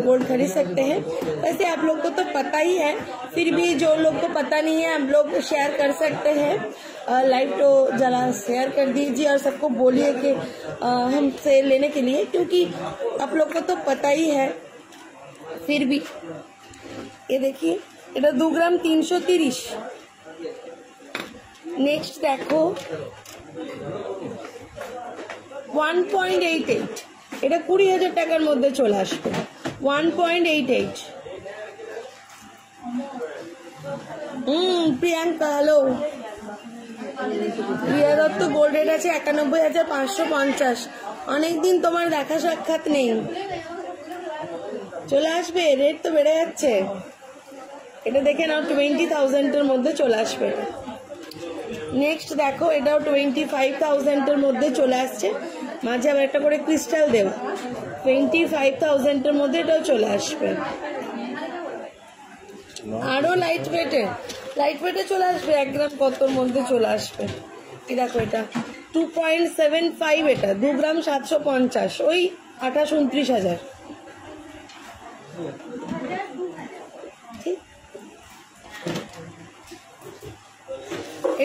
गोल्ड खरीद सकते हैं। वैसे आप लोग को तो पता ही है, फिर भी जो लोग को पता नहीं है हम लोग शेयर कर सकते हैं। लाइव तो जरा शेयर कर दीजिए और सबको बोलिए कि हमसे लेने के लिए, क्योंकि आप लोग को तो पता ही है। फिर भी ये देखिए এটা 2 গ্রাম 330। নেক্সট দেখো 1.88, এটা 20,000 টাকার মধ্যে চলে আসবে। 1.88। Priyanka hello. Riya Dutta gold rate আছে 91,550। অনেকদিন তোমার দেখা সাক্ষাৎ নেই, চলে আসবে, রেট তো বেড়ে যাচ্ছে। এটা দেখে নাও 20,000 এর মধ্যে চলে আসবে। নেক্সট দেখো এটাও 25,000 এর মধ্যে চলে আসছে, মাঝে আবার একটা করে ক্রিস্টাল দেওয়া। 25,000 এর মধ্যে এটাও চলে আসবে। আরো লাইট ওয়েটে চলে আসবে, 1 গ্রাম কতর মধ্যে চলে আসবে। এই দেখো এটা 2.75, এটা 2 গ্রাম 750, ওই 28-29,000।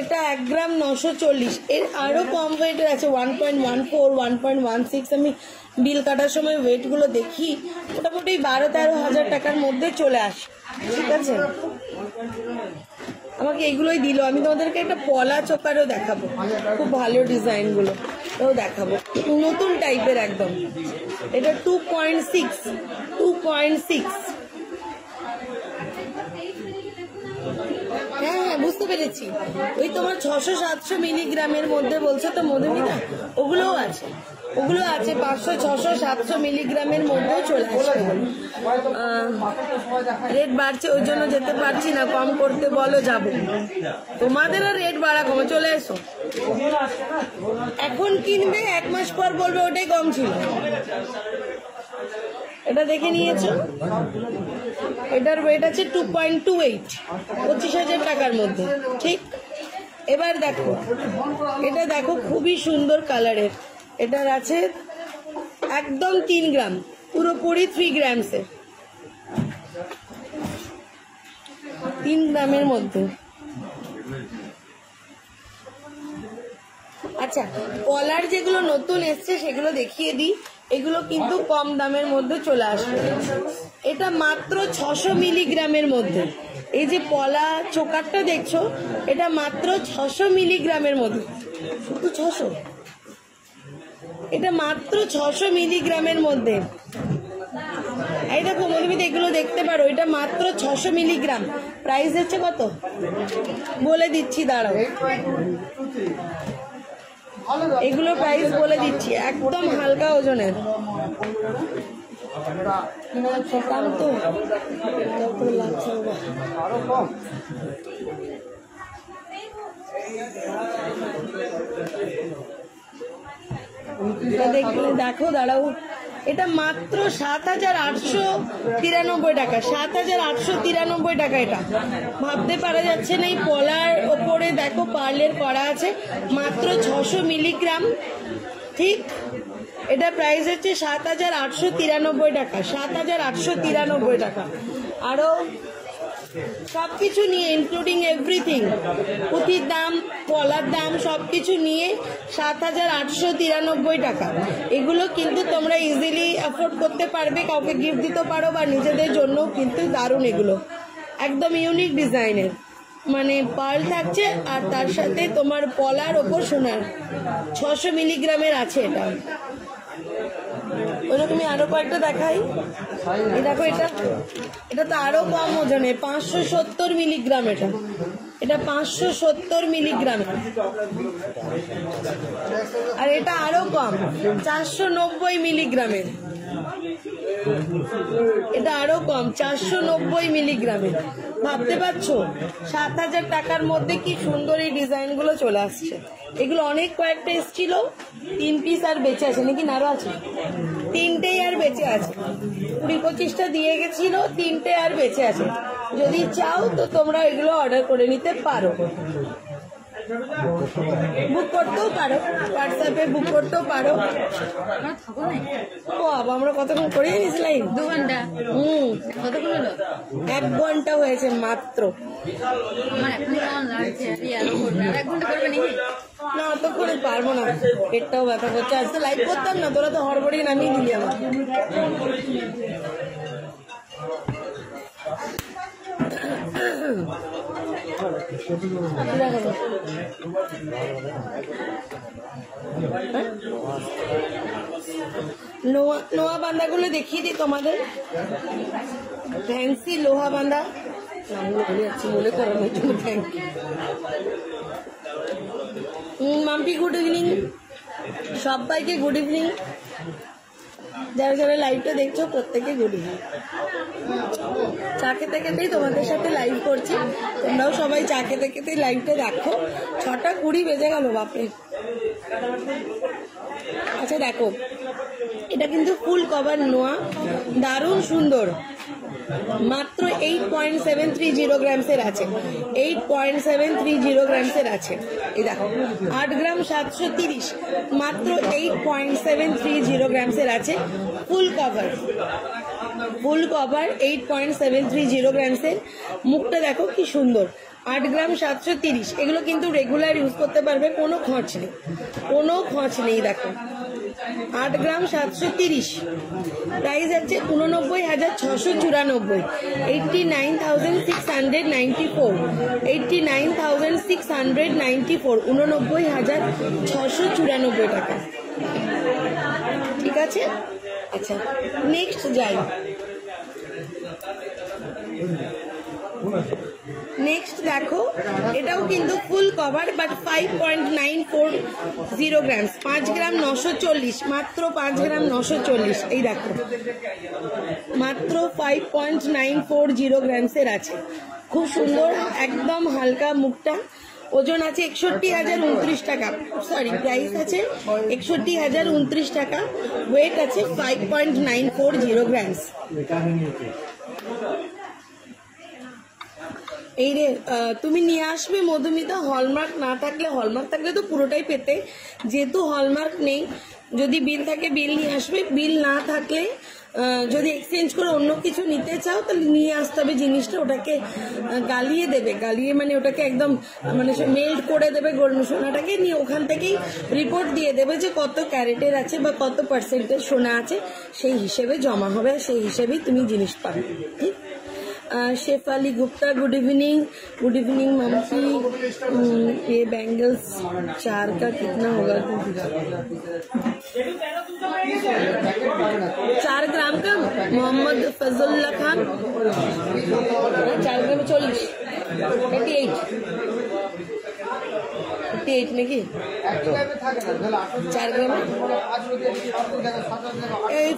এটা 1 গ্রাম 940, এর আরো কম ওয়েটের আছে 1.14, 1.16। আমি বিল কাটার সময় ওয়েট গুলো দেখি, মোটামুটি 12-13 হাজার টাকার মধ্যে চলে আসে। ঠিক আছে, আমাকে এগুলোই দিল। আমি তোমাদেরকে একটা পলা চোকারও দেখাবো, খুব ভালো ডিজাইন গুলো এও দেখাবো, নতুন টাইপের একদম। এটা 2.6। হ্যাঁ বুঝতে পেরেছি, ওই তোমার 600-700 মিলিগ্রামের মধ্যে বলছো তো মধুমিতা, ওগুলোও আছে 500-600-700 মিলিগ্রামের মধ্যেও চলে আসবে। রেট বাড়ছে ওই জন্য যেতে পারছি না, কম করতে বলো যাবো। তোমাদেরও রেট বাড়া কমে, চলে এসো। এখন কিনবে 1 মাস পর বলবে ওটাই কম ছিল। এটা দেখে নিয়েছো, এটার ওয়েট আছে 2.28, 25,000 টাকার মধ্যে। ঠিক, এবার দেখো এটা দেখো খুবই সুন্দর কালারের, এটার আছে একদম 3 গ্রাম, পুরোপুরি 3 গ্রামসের, 3 গ্রামের মধ্যে। আচ্ছা পলার যেগুলো নতুন এসছে সেগুলো দেখিয়ে দিই, এগুলো কিন্তু কম দামের মধ্যে চলে আসবে। এটা মাত্র 600 মিলিগ্রামের মধ্যে। এই যে পলা চোকারটা দেখছো, এটা মাত্র 600 মিলিগ্রামের মধ্যে, শুধু 600। এটা মাত্র 600 মিলিগ্রামের মধ্যে। এই দেখো মধুমিতা, এগুলো দেখতে পারো, এটা মাত্র 600 মিলিগ্রাম। প্রাইস হচ্ছে কত বলে দিচ্ছি, দাঁড়াও, এগুলো প্রাইস বলে দিচ্ছি, একদম হালকা ওজনের। দাম তো লাগছে, দেখো দাঁড়াও, এটা মাত্র 7,893 টাকা, 7,893 টাকা। এটা ভাবতে পারা যাচ্ছে না, এই পলার ওপরে দেখো পার্লের করা আছে, মাত্র 600 মিলিগ্রাম। ঠিক, এটা প্রাইস হচ্ছে 7,893 টাকা, 7,893 টাকা। আরো সবকিছু নিয়ে ইনক্লুডিং এভরিথিং, পুঁথির দাম, পলার দাম, সবকিছু নিয়ে 7,893 টাকা। এগুলো কিন্তু তোমরা ইজিলি অ্যাফোর্ড করতে পারবে, কাউকে গিফট দিতে পারো বা নিজেদের জন্য কিন্তু দারুণ। এগুলো একদম ইউনিক ডিজাইনের, মানে পার্ল থাকছে আর তার সাথে তোমার পলার ওপর সোনার। 600 মিলিগ্রামের আছে এটা। ওরকমই আরো কয়েকটা দেখাই, দেখো এটা তো আরো কম ওজনে, 570 মিলিগ্রাম। এটা 570 মিলিগ্রাম, আর এটা আরো কম 490 মিলিগ্রামের। এটা আরো কম 490 মিলিগ্রামের। ভাবতে পারছো 7,000 টাকার মধ্যে কি সুন্দর এই ডিজাইন গুলো চলে আসছে। এগুলো অনেক কয়েকটা এসেছিল, 3 পিস আর বেঁচে আছে নাকি, আরো আছে। তিনটেই আর বেঁচে আছে, 20-25টা দিয়ে গেছিল, তিনটে আর বেঁচে আছে। যদি চাও তো তোমরা এগুলো অর্ডার করে নিতে পারো, বুক করতেও পারো, হোয়াটসঅ্যাপে বুক করতেও পারো। আমরা থাকো না ও বাবা, আমরা কতক্ষণ করে নিয়েছিলাম? 2 ঘন্টা। কতক্ষণ হলো? 1 ঘন্টা হয়েছে মাত্র। আমার এখনই কেমন লাগছে, আরো করবে, আর 1 ঘন্টা করবে নাকি? না অতক্ষণে পারবো না, পেটটাও ব্যথা করছে। আজ তো লাইভ করতাম না, তোরা তো হড়বড়ি নামিয়ে দিলি আমার। লোহা বান্ধাগুলো দেখিয়ে দিই তোমাদের, ফ্যান্সি লোহা বান্ধা। মনে করো না, thank you Mampi, good evening সবাইকে, গুড ইভিনিং। যারা যারা লাইভটা দেখছো প্রত্যেকে গুড ইভিনিং। চা খেতে খেতেই তোমাদের সাথে লাইভ করছি, তোমরাও সবাই চা খেতে খেতেই লাইভটা দেখো। 6:20 বেজে গেল বাপরে। আচ্ছা দেখো, এটা কিন্তু ফুল কভার নোয়া, দারুণ সুন্দর, মাত্র 8.730 গ্রামসের আছে, 8.730 গ্রামসের আছে। এই দেখো 8 গ্রাম 730, মাত্র 8.730 গ্রামসের আছে। Full cover, full cover 8.730 গ্রামসের। মুখটা দেখো কি সুন্দর, 8 গ্রাম 730। এগুলো কিন্তু রেগুলার ইউজ করতে পারবে, কোনো খরচ নেই, কোনো খরচ নেই। দেখো 8 গ্রাম 730, প্রাইস আছে 89,694, 89,694, 89,694, 89,694 টাকা। ঠিক আছে, আচ্ছা নেক্সট যাই। নেক্সট দেখো, এটাও কিন্তু ফুল কভার বাট 5.940 গ্রামস, 5 গ্রাম 940, মাত্র 5 গ্রাম 940। এই দেখো মাত্র 5.940 গ্রামসের আছে, খুব সুন্দর, একদম হালকা মুখটা। ওজন আছে 61,029 টাকা, সরি প্রাইস আছে 61,029 টাকা, ওয়েট আছে 5.940 গ্রামস। এই রে, তুমি নিয়ে আসবে মধুমিতা, হলমার্ক না থাকলে, হলমার্ক থাকলে তো পুরোটাই পেতে, যেহেতু হলমার্ক নেই, যদি বিল থাকে বিল নিয়ে আসবে, বিল না থাকলে যদি এক্সচেঞ্জ করে অন্য কিছু নিতে চাও তাহলে নিয়ে আসতে হবে জিনিসটা, ওটাকে গালিয়ে দেবে, গালিয়ে মানে ওটাকে একদম মানে মেল্ট করে দেবে সোনাটাকে, নিয়ে ওখান থেকেই রিপোর্ট দিয়ে দেবে যে কত ক্যারেটের আছে বা কত পার্সেন্টেজ সোনা আছে, সেই হিসেবে জমা হবে, সেই হিসেবেই তুমি জিনিস পাবে। ঠিক, शेफाली गुप्ता, गुड इवनिंग ममसी। ये बैंगल्स 4 का कितना होगा? 4 ग्राम का। मोहम्मद फजलुल्लाह खान, 4 ग्राम 40, 88 নাকি 4 গ্রাম।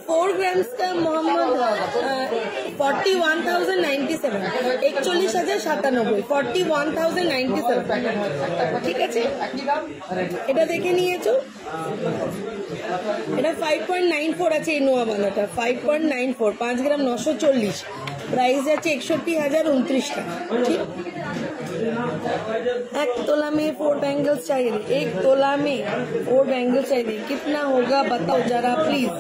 4 গ্রামস का मोहम्मद 41,097, 41,097, 41,097। ঠিক আছে, এটা দেখে নিয়েছো, এটা 5.94 আছে এই নোয়া বানাটা, 5.94, 5 গ্রাম 940, प्राइस আছে 61,029 টাকা। ঠিক, 1 तोला में 4 बैंगल्स चाहिए, 1 तोला में 4 बैंगल्स चाहिए, कितना होगा बताओ जरा प्लीज।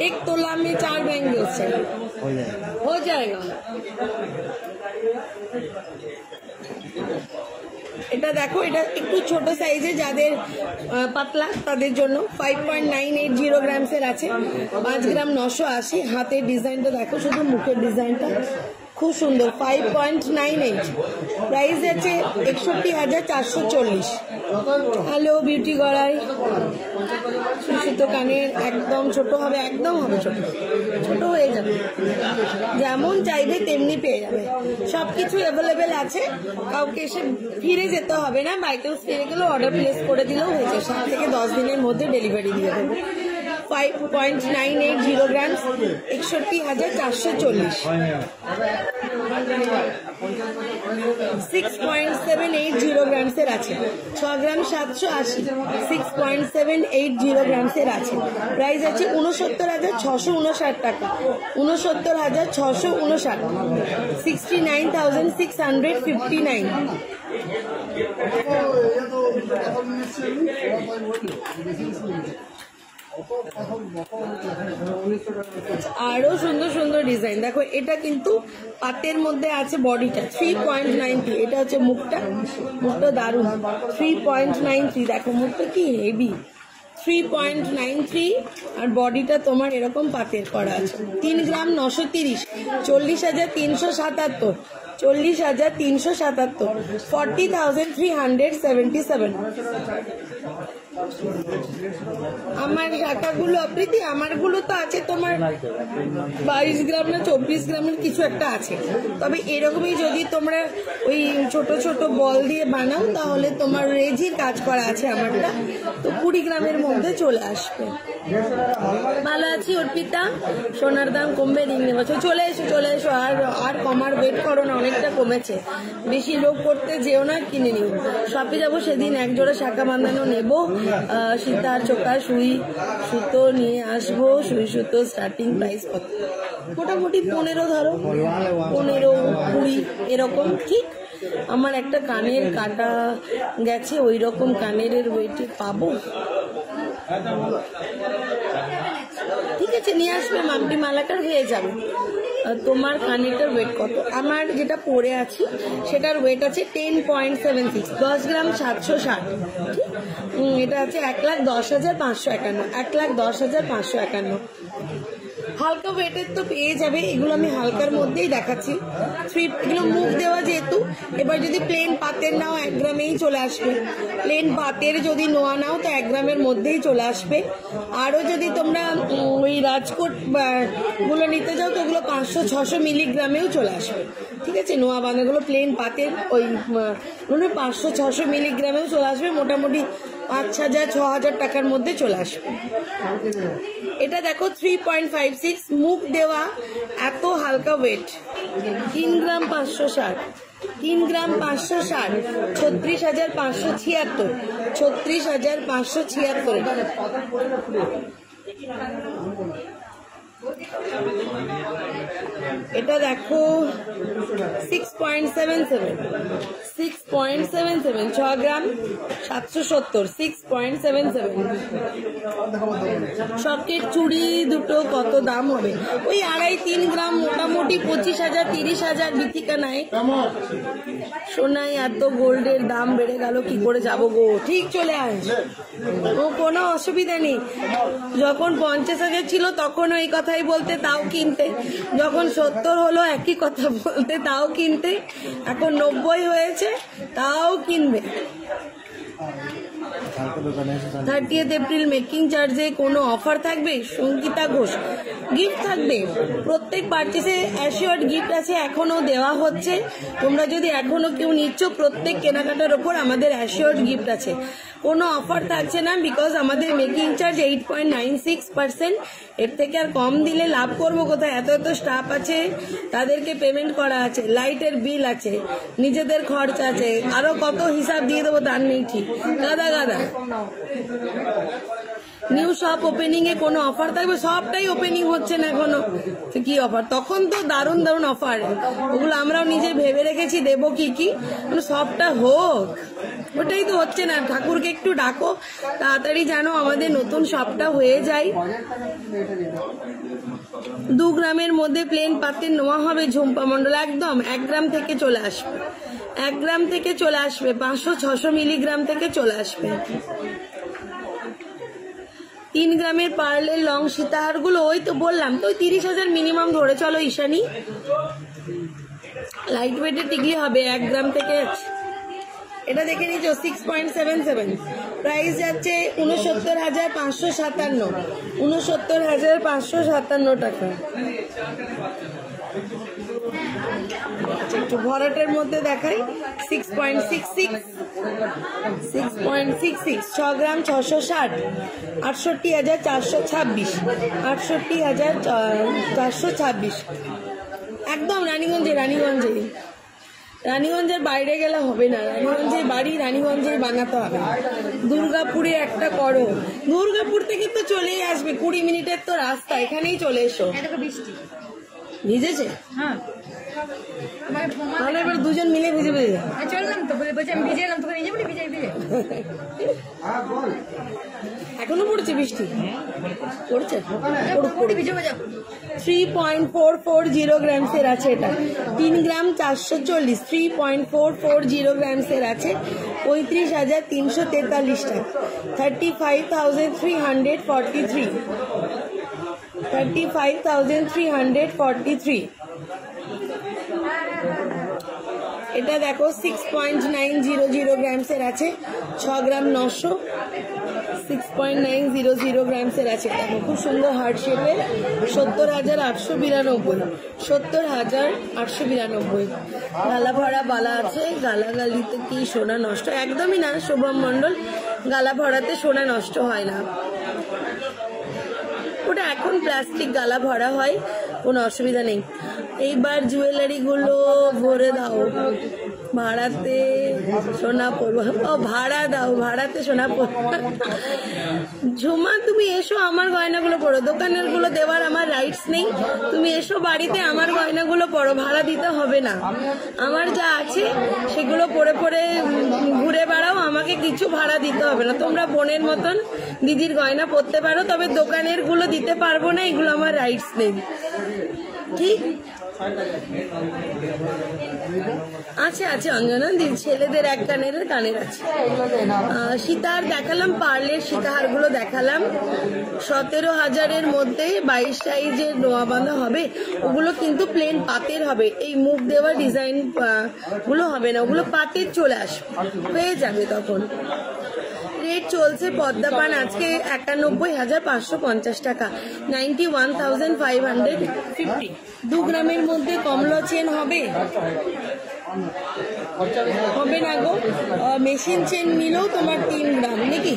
1 तोला में 4 बैंगल्स चाहिए, हो जाएगा। এটা দেখো, এটা একটু ছোট সাইজে, যাদের পাতলা তাদের জন্য 5.980 গ্রামসের আছে, 5 গ্রাম 980। হাতের ডিজাইনটা দেখো, শুধু মুখের ডিজাইনটা খুব সুন্দর, 5.98, প্রাইস আছে 61,440। হ্যালো বিউটি গড়াই, সুতো কানের, একদম ছোট হবে, একদম হবে ছোট, ছোট হয়ে যাবে, যেমন চাইবে তেমনি পেয়ে যাবে, সবকিছু অ্যাভেলেবেল আছে, কাউকে এসে ফিরে যেতে হবে না, বাইকেও ফিরে গেলেও অর্ডার প্লেস করে দিলেও হয়েছে, 7 থেকে 10 দিনের মধ্যে ডেলিভারি দিয়ে দেবো। 5.980 গ্রাম, 61,440। 6.780 গ্রামসের আছে, 6 গ্রাম 780, 6.780 গ্রামসের আছে। প্রাইস আছে 69,659 টাকা, 69,659, 69,659। আরো সুন্দর সুন্দর ডিজাইন দেখো, এটা কিন্তু পাতের মধ্যে আছে। বডিটা 3.93, এটা হচ্ছে মুখটা, মুখটা দারুণ। 3.93 দেখো, মুখটা কি হেভি। 3.93 আর বডিটা তোমার এরকম পাতের করা আছে। 3 গ্রাম 930, 40,377, 40,377, 40,377। আমার শাখাগুলো অপ্রীতি, আমারগুলো তো আছে তোমার 22 গ্রাম না 24 গ্রামের কিছু একটা আছে। তবে এরকমই যদি তোমরা ওই ছোট ছোট বল দিয়ে বানাও তাহলে তোমার রেজির কাজ করা আছে আমারটা, তো 20 গ্রামের মধ্যে চলে আসবে। ভালো আছি অর্পিতা, সোনার দাম কমবে দিন বছর। চলে এসো চলে এসো, আর কমার ওয়েট করো না, অনেকটা কমেছে। বেশি লোক করতে যেও না, কিনে নিও। শপে যাবো সেদিন এক জোড়া শাখা বাঁধানো নেবো, সীতার চোখা সুই সুতো নিয়ে আসবো। সুই সুতো স্টার্টিং প্রাইস কত? মোটামুটি 15 ধরো, 15, 20 এরকম। ঠিক আমার একটা কানের কাটা গেছে, ওই রকম কানের ওয়েটে পাবো। ঠিক আছে, নিয়ে আসবে, মাম্পি মালাকার হয়ে যাবে। তোমার কানেরটার ওয়েট কত? আমার যেটা পরে আছি সেটার ওয়েট আছে 10.76, 10 গ্রাম 760। এটা আছে 1,10,551, 1,10,551। হালকা ওয়েটের তো পেয়ে যাবে, এগুলো আমি হালকার মধ্যেই দেখাচ্ছি। এগুলো মুখ দেওয়া যেহেতু, এবার যদি প্লেন পাতের নাও 1 গ্রামেই চলে আসবে। প্লেন পাতের যদি নোয়া নাও তো 1 গ্রামের মধ্যেই চলে আসবে। আরও যদি তোমরা ওই রাজকোট গুলো নিতে যাও তো ওগুলো 500-600 মিলিগ্রামেও চলে আসবে। ঠিক আছে, নোয়া বাঁধাগুলো প্লেন পাতের ওই 500-600 মিলিগ্রামেও চলে আসবে। মোটামুটি 5,000-6,000 টাকার মধ্যে চলে আসবে। এটা দেখো 3.56 মুখ দেওয়া, এত হালকা ওয়েট। 3 গ্রাম 560, 3 গ্রাম 560, 36,576, 36,576। এটা দেখো 6.77, 6.77, 6 গ্রাম 770, 6.77। সকেট চুড়ি দুটো কত দাম হবে? ওই 2.5-3 গ্রাম, মোটামুটি 25,000 30,000 বিথিকা নাই। সোনাই এত গোল্ডের দাম বেড়ে গেল, কি করে যাবো গো? ঠিক চলে আস, ও কোনো অসুবিধা নেই। যখন 50,000 ছিল তখন ওই কথাই বলতে, তাও কিনতে। যখন 70 হলো একই কথা বলতে, তাও কিনতে। এখন 90 হয়েছে, তাও কিনবে। 30 এপ্রিল মেকিং চার্জে কোনো অফার থাকবে? সঙ্গীতা ঘোষ, গিফট থাকবে। প্রত্যেক পার্চেসে অ্যাসিওর্ড গিফট আছে, এখনো দেওয়া হচ্ছে। তোমরা যদি এখনো কেউ নিচ্ছ, প্রত্যেক কেনাকাটার ওপর আমাদের অ্যাসিওর্ড গিফট আছে। কোনো অফার থাকছে না, বিকজ আমাদের মেকিং চার্জ 8.96%। এর থেকে আর কম দিলে লাভ করবো কোথায়? এত এত স্টাফ আছে, তাদেরকে পেমেন্ট করা আছে, লাইটের বিল আছে, নিজেদের খরচ আছে, আরো কত হিসাব দিয়ে দেবো তার নেই ঠিক। গাদা গাদা। নিউ শপ ওপেনিং এ কোনো অফার থাকবে? সবটাই ওপেনিং হচ্ছে না এখনো, কি অফার? তখন তো দারুণ দারুণ অফার, ওগুলো আমরাও নিজে ভেবে রেখেছি দেবো কি কি, সবটা হোক। ওটাই তো হচ্ছে না। ঠাকুরকে একটু ডাকো তাড়াতাড়ি, জানো আমাদের নতুন শপটা হয়ে যায়। 2 গ্রামের মধ্যে প্লেন পাতের নোয়া হবে ঝুম্পা মন্ডল, একদম 1 গ্রাম থেকে চলে আসবে, 1 গ্রাম থেকে চলে আসবে, 500-600 মিলিগ্রাম থেকে চলে আসবে। 3 গ্রামের পার্লের লং সীতাহার গুলো ওই তো বললাম তো, 30,000 মিনিমাম ধরে চলো ঈশানী। লাইট ওয়েটের টিকলি হবে 1 গ্রাম থেকে। এটা দেখে নিচ্ছ 6.77, প্রাইস যাচ্ছে 69,557, 69,557 টাকা। একটু ভরাটের মধ্যে দেখাই 6.66 6.66 6 গ্রাম 660 68,426 68,426 একদম রানীগঞ্জের বাইরে গেলে হবে না, রানীগঞ্জের বাড়ি রানীগঞ্জের বানাতে হবে। দুর্গাপুরে একটা করো, দুর্গাপুর থেকে তো চলেই আসবে, 20 মিনিটের তো রাস্তা, এখানেই চলে এসো। বৃষ্টি ভিজেছে? হ্যাঁ তাহলে এবার দুজন মিলে ভিজে চললাম তো, বলছি আমি ভিজে এলাম, তোকে নিজে বলি ভিজে এখনো পড়ছে বৃষ্টি? পড়ছে? 3.440 গ্রামসের আছে এটা, 3 গ্রাম 440, 3.440 গ্রামসের আছে, 35,343 টাকা, 35,343, 35,343। এটা দেখো 6.900 গ্রামসের আছে, 6 গ্রাম 900, 6.900 গ্রামসের আছে। দেখো খুব সুন্দর হার্ট শেপের, 70,892, 70,892। গালা ভরা বালা আছে, গালাগালিতে কি সোনা নষ্ট? একদমই না শুভম মণ্ডল, গালা ভরাতে সোনা নষ্ট হয় না, ওটা এখন প্লাস্টিক গালা ভরা হয়, কোনো অসুবিধা নেই। এইবার জুয়েলারি গুলো ভরে দাও, ভাড়াতে সোনা পড়বো। ও ভাড়া দাও, ভাড়াতে সোনা পড়বো। ঝুমা তুমি এসো, আমার গয়নাগুলো পড়ো, দোকানের গুলো দেওয়ার আমার রাইটস নেই, তুমি এসো বাড়িতে আমার গয়নাগুলো পড়ো, ভাড়া দিতে হবে না। আমার যা আছে সেগুলো পরে পরে ঘুরে বেড়াও, আমাকে কিছু ভাড়া দিতে হবে না। তোমরা বোনের মতন দিদির গয়না পরতে পারো, তবে দোকানের গুলো দিতে পারবো না, এগুলো আমার রাইটস নেই, ঠিক আছে? আছে অঞ্জনা দি, ছেলেদের এক কানের আছে। সীতাহার দেখালাম, পার্লের সীতাহার গুলো দেখালাম, 17,000-এর মধ্যে 22 সাইজের নোয়া বাঁধা হবে, ওগুলো কিন্তু প্লেন পাতের হবে, এই মুখ দেওয়া ডিজাইন গুলো হবে না, ওগুলো পাতের চলে আসবে, হয়ে যাবে তখন। রেট চলছে পদ্মা পান আজকে 91,550 টাকা, 91,550। 2 গ্রামের মধ্যে কমলা চেন হবে না গো, মেশিন চেন নিলেও তোমার 3 গ্রাম নাকি,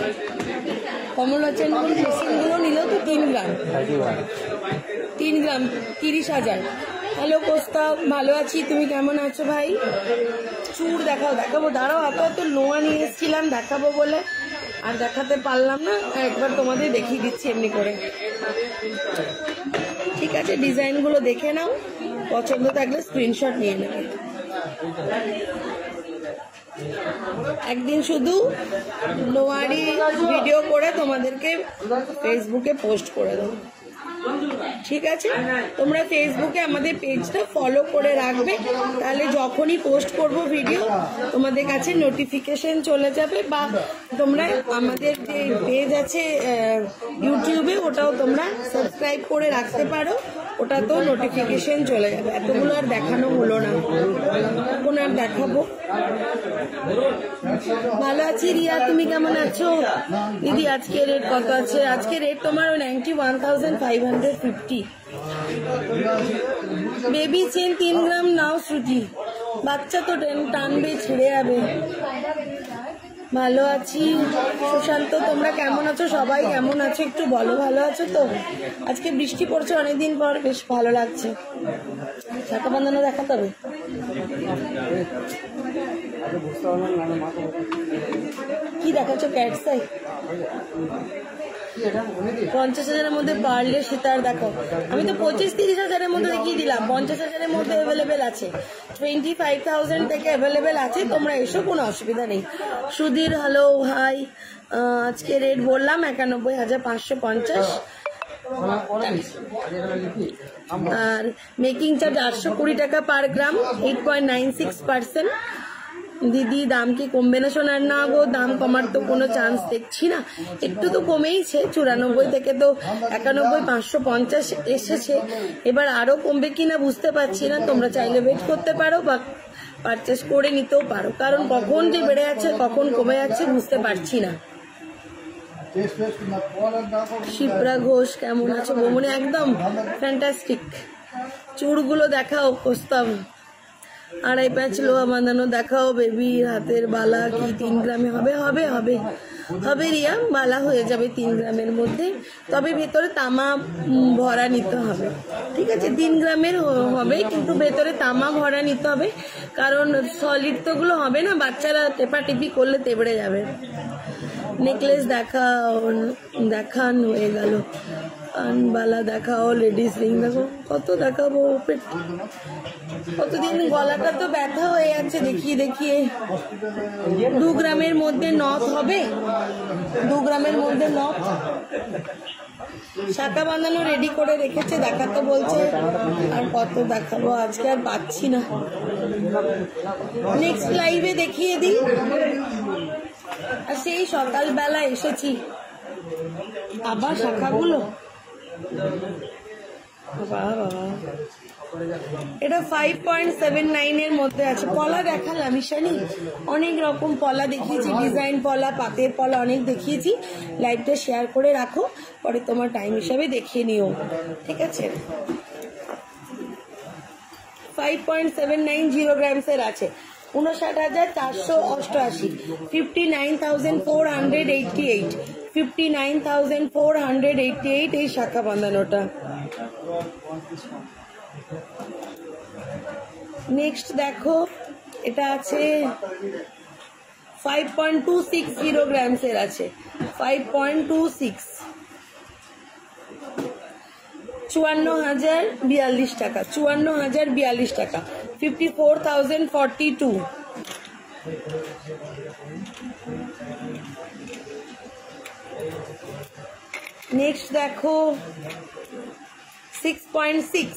কমলা চেন মেশিন গুলো নিলেও তো 3 গ্রাম, 3 গ্রাম 30,000। হ্যালো কোস্তা, ভালো আছি, তুমি কেমন আছো ভাই? চুড় দেখাবো, দাঁড়াও, এত নোয়া নিয়ে এসেছিলাম দেখাবো বলে আর দেখাতে পারলাম না, একবার তোমাদের দেখিয়ে দিচ্ছি এমনি করে, ঠিক আছে? ডিজাইন গুলো দেখে নাও, পছন্দ থাকলে স্ক্রিনশট নিয়ে নেবে। একদিন শুধু নোয়ারি ভিডিও করে তোমাদেরকে ফেসবুকে পোস্ট করে দেবো, ঠিক আছে? তোমরা ফেসবুকে আমাদের পেজটা ফলো করে রাখবে, তাহলে যখনই পোস্ট করব ভিডিও তোমাদের কাছে নোটিফিকেশন চলে যাবে, বা তোমরা আমাদের যে পেজ আছে ইউটিউবে, ওটাও তোমরা সাবস্ক্রাইব করে রাখতে পারো, ওটাতেও নোটিফিকেশন চলে যাবে। এতগুলো আর দেখানো হলো না, এখন আর দেখাবো। ভালো আছি রিয়া, তুমি কেমন আছো? দিদি আজকে রেট কত আছে? আজকে রেট তোমার 91,550। বেবি চেন 3 গ্রাম নাও শ্রুতি, বাচ্চা তো টানবে, ছিঁড়ে যাবে। ভালো আছি সুশান্ত, তোমরা কেমন আছো? সবাই কেমন আছো একটু বলো, ভালো আছো তো? আজকে বৃষ্টি পড়ছে অনেকদিন পর, বেশ ভালো লাগছে। শাখা বাঁধানো দেখাতে হবে, কি দেখাচ্ছ? ক্যাটসাই 50,000-এর মধ্যে পার্লের সীতার দেখো, আমি তো 25-30,000-এর মধ্যে দেখিয়ে দিলাম, 50,000-এর মধ্যে অ্যাভেলেবেল আছে, 25,000 থেকে অ্যাভেলেবেল আছে, তোমরা এসো, কোনো অসুবিধা নেই। সুধীর হ্যালো হাই, আজকে রেট বললাম 91,550, আর মেকিং চার্জ 820 টাকা পার গ্রাম, 8.96%। দিদি দাম কি কমবে না? শোনার না গো, দাম কমার তো কোনো চান্স দেখছি না, একটু তো কমেইছে, 94 থেকে তো 91,550 এসেছে, এবার আরো কমবে কিনা বুঝতে পারছি না। তোমরা চাইলে ওয়েট করতে পারো বা পারচেস করে নিতেও পারো, কারণ কখন যে বেড়ে যাচ্ছে কখন কমে যাচ্ছে বুঝতে পারছি না। শিপ্রা ঘোষ কেমন আছো? বমনি একদম ফ্যান্টাস্টিক। চুড়গুলো দেখাও প্রস্তাব, আড়াই প্যাঁচ লোহা বাঁধানো দেখাও। বেবি হাতের বালা কি 3 গ্রামে হবে? হবে হবে হবে রিয়া, বালা হয়ে যাবে 3 গ্রামের মধ্যে, তবে ভেতরে তামা ভরা নিতে হবে। ঠিক আছে, 3 গ্রামের হবে কিন্তু ভেতরে তামা ভরা নিতে হবে, কারণ সলিড তো গুলো হবে না, বাচ্চারা টেপাটিপি করলে তেবড়ে যাবে। নেকলেস দেখাও, দেখান হয়ে গেল। কানবালা দেখাও, লেডিস রিং দেখো, কত দেখাবো? কতদিন গলাটা তো ব্যথা হয়ে যাচ্ছে দেখিয়ে দেখিয়ে। 2 গ্রামের মধ্যে নথ হবে, 2 গ্রামের মধ্যে নথ। শাখা বাঁধানো রেডি করে রেখেছে, দেখাতে বলছে। আর কত দেখাবো, আজকে আর পাচ্ছি না। নেক্সট লাইভে দেখিয়ে দিই। আর সেই সকালবেলা এসেছি, আবার শাখাগুলো। বাবা, এটা 5.79 এর মধ্যে আছে। পলা দেখালাম ঈশানি, অনেক রকম পলা দেখিয়েছি, ডিজাইন পলা, পাতের পলা অনেক দেখিয়েছি। লাইভটা শেয়ার করে রাখো, পরে তোমার টাইম হিসাবে দেখিয়ে নিও, ঠিক আছে। 5.79 গ্রামস এর আছে, 59,488, 59,488, 59,488 এই শাখা বাঁধানোটা। নেক্সট দেখো, এটা আছে 5.260 গ্রামস এর আছে, 5.26, 54,042 টাকা, 54,042 টাকা, 54,042। নেক্সট দেখো 6.6,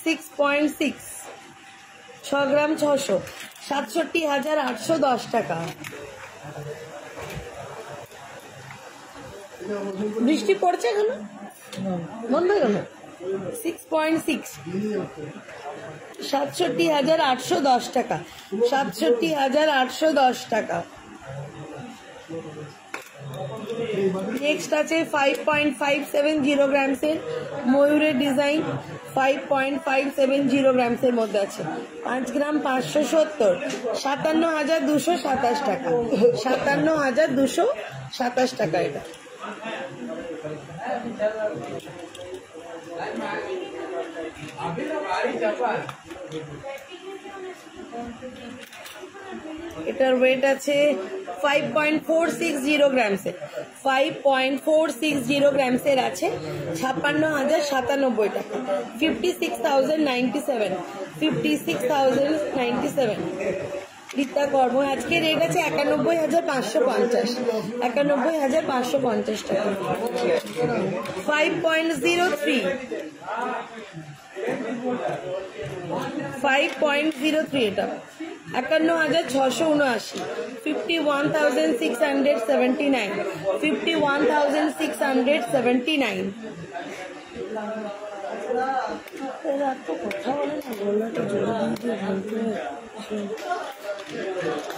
6.6, 6 গ্রাম 600, 67,810 টাকা। বৃষ্টি পড়ছে কেন? বন্ধ হয়ে গেল। 6.6, 67,810 টাকা, 67,810 টাকা। নেক্সট আছে 5.570 গ্রামস এর ময়ূরের ডিজাইন, 5.570 গ্রামস এর মধ্যে আছে, 5 গ্রাম 570, 57,227 টাকা, 57,227 টাকা। এটা এটার ওয়েট আছে 5.460 গ্রামস এর, 5.460 গ্রামস এর আছে, 56,097 টাকা, 56,097, 56,097। রীতা কর্ম আজকে রেট আছে 91,550, 91,550 টাকা। 5.03, 5.03 এটা 51,679, 51,679, 51,679।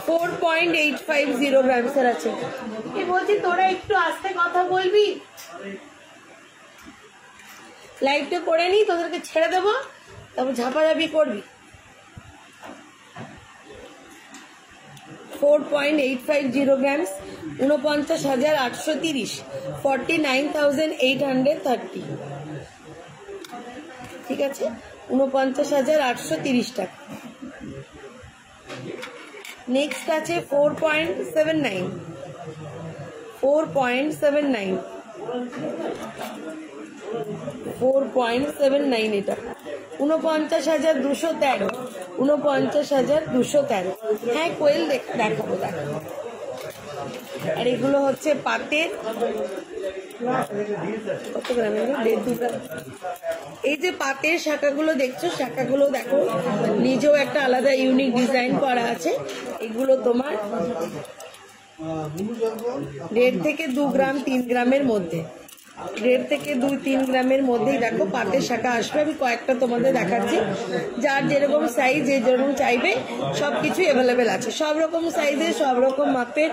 ফোর 4.850 গ্রামস এর আছে। কি বলছি, তোরা একটু আস্তে কথা বলবি? লাইভটা করে নি, তোদেরকে ছেড়ে দেবো, তারপর ঝাপাঝাপি করবি। 4.850 গ্রামস, 49,830, 49,830। ঠিক আছে, 49,830 টাকা। নেক্সট আছে 4.79, 4.79, 4.79 এটা 49,213, 49,213। হ্যাঁ কোয়েল দেখাবো, দেখাবো। আর এগুলো হচ্ছে পাতের, কত গ্রামের? 1.5 গ্রাম। এই যে পাতের শাখাগুলো দেখছো, শাখাগুলো দেখো, নিজেও একটা আলাদা ইউনিক ডিজাইন করা আছে। এগুলো তোমার 1.5 থেকে 2 গ্রাম 3 গ্রামের মধ্যে, 1.5 থেকে 2-3 গ্রামের মধ্যেই দেখো পাতের শাখা আসবে। আমি কয়েকটা তোমাদের দেখাচ্ছি, যার যেরকম সাইজ যে যেরকম চাইবে সব কিছু অ্যাভেলেবেল আছে। সব রকম সাইজের, সব রকম মাপের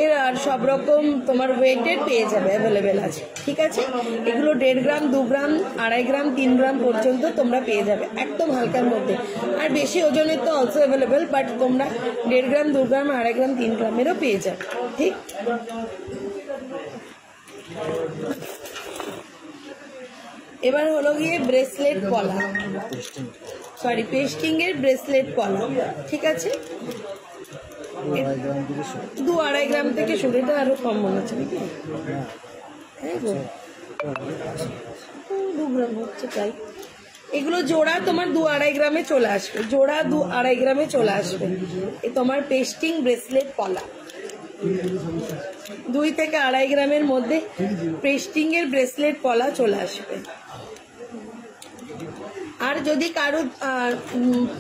এর আর সব রকম তোমার ওয়েটের পেয়ে যাবে, অ্যাভেলেবেল আছে। ঠিক আছে, এগুলো 1.5 গ্রাম, 2 গ্রাম, 2.5 গ্রাম, 3 গ্রাম পর্যন্ত তোমরা পেয়ে যাবে, একদম হালকার মধ্যে। আর বেশি ওজনের তো অলসো অ্যাভেলেবেল, বাট তোমরা 1.5 গ্রাম, 2 গ্রাম, 2.5 গ্রাম, 3 গ্রামেরও পেয়ে যাবে। ঠিক, এবার হলো গিয়ে ব্রেসলেট পলা, সরি পেস্টিং এর ব্রেসলেট পলা। ঠিক আছে, 2-2.5 গ্রাম থেকে শুরু, এটা আরো কম মনে হচ্ছে নাকি? হ্যাঁ গো, 2 গ্রাম হচ্ছে তাই। এগুলো জোড়া তোমার 2-2.5 গ্রামে চলে আসবে, জোড়া 2-2.5 গ্রামে চলে আসবে। এই তোমার পেস্টিং ব্রেসলেট পলা 2 থেকে 2.5 গ্রামের মধ্যে পেস্টিং এর ব্রেসলেট পলা চলে আসবে। আর যদি কারো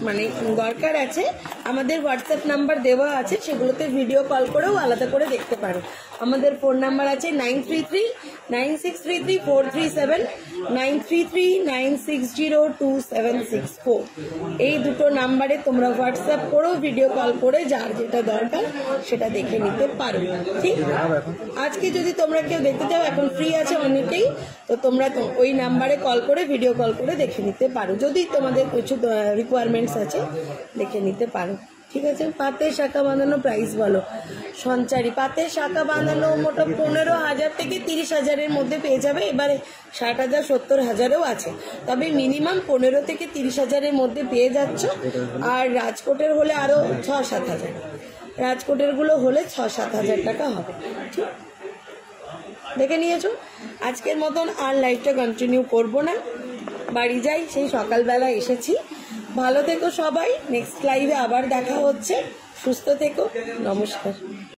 মানে দরকার আছে, আমাদের হোয়াটসঅ্যাপ নাম্বার দেওয়া আছে, সেগুলোতে ভিডিও কল করেও আলাদা করে দেখতে পারো। আমাদের ফোন নাম্বার আছে 9339633437, 9339602764। এই দুটো নাম্বারে তোমরা হোয়াটসঅ্যাপ করেও ভিডিও কল করে যার যেটা দরকার সেটা দেখে নিতে পারো। ঠিক, আজকে যদি তোমরা কেউ দেখতে চাও, এখন ফ্রি আছে অনেকেই, তো তোমরা ওই নাম্বারে কল করে ভিডিও কল করে দেখে নিতে পারো, যদি তোমাদের কিছু রিকোয়ারমেন্টস আছে দেখে নিতে পারো। ঠিক আছে, পাতের শাখা বাঁধানো প্রাইস বলো। সঞ্চারী পাতের শাখা বাঁধানো মোটা 15,000 থেকে 30,000-এর মধ্যে পেয়ে যাবে। এবারে 60,000, 70,000-ও আছে, তবে মিনিমাম 15 থেকে 30,000-এর মধ্যে পেয়ে যাচ্ছ। আর রাজকোটের হলে আরো 6-7,000, রাজকোটের গুলো হলে 6-7,000 টাকা হবে। ঠিক, দেখে নিয়েছো। আজকের মতন আর লাইভটা কন্টিনিউ করবো না, বাড়ি যাই, সেই সকালবেলা এসেছি। ভালো থেকো সবাই, নেক্সট লাইভে আবার দেখা হচ্ছে। সুস্থ থেকো, নমস্কার।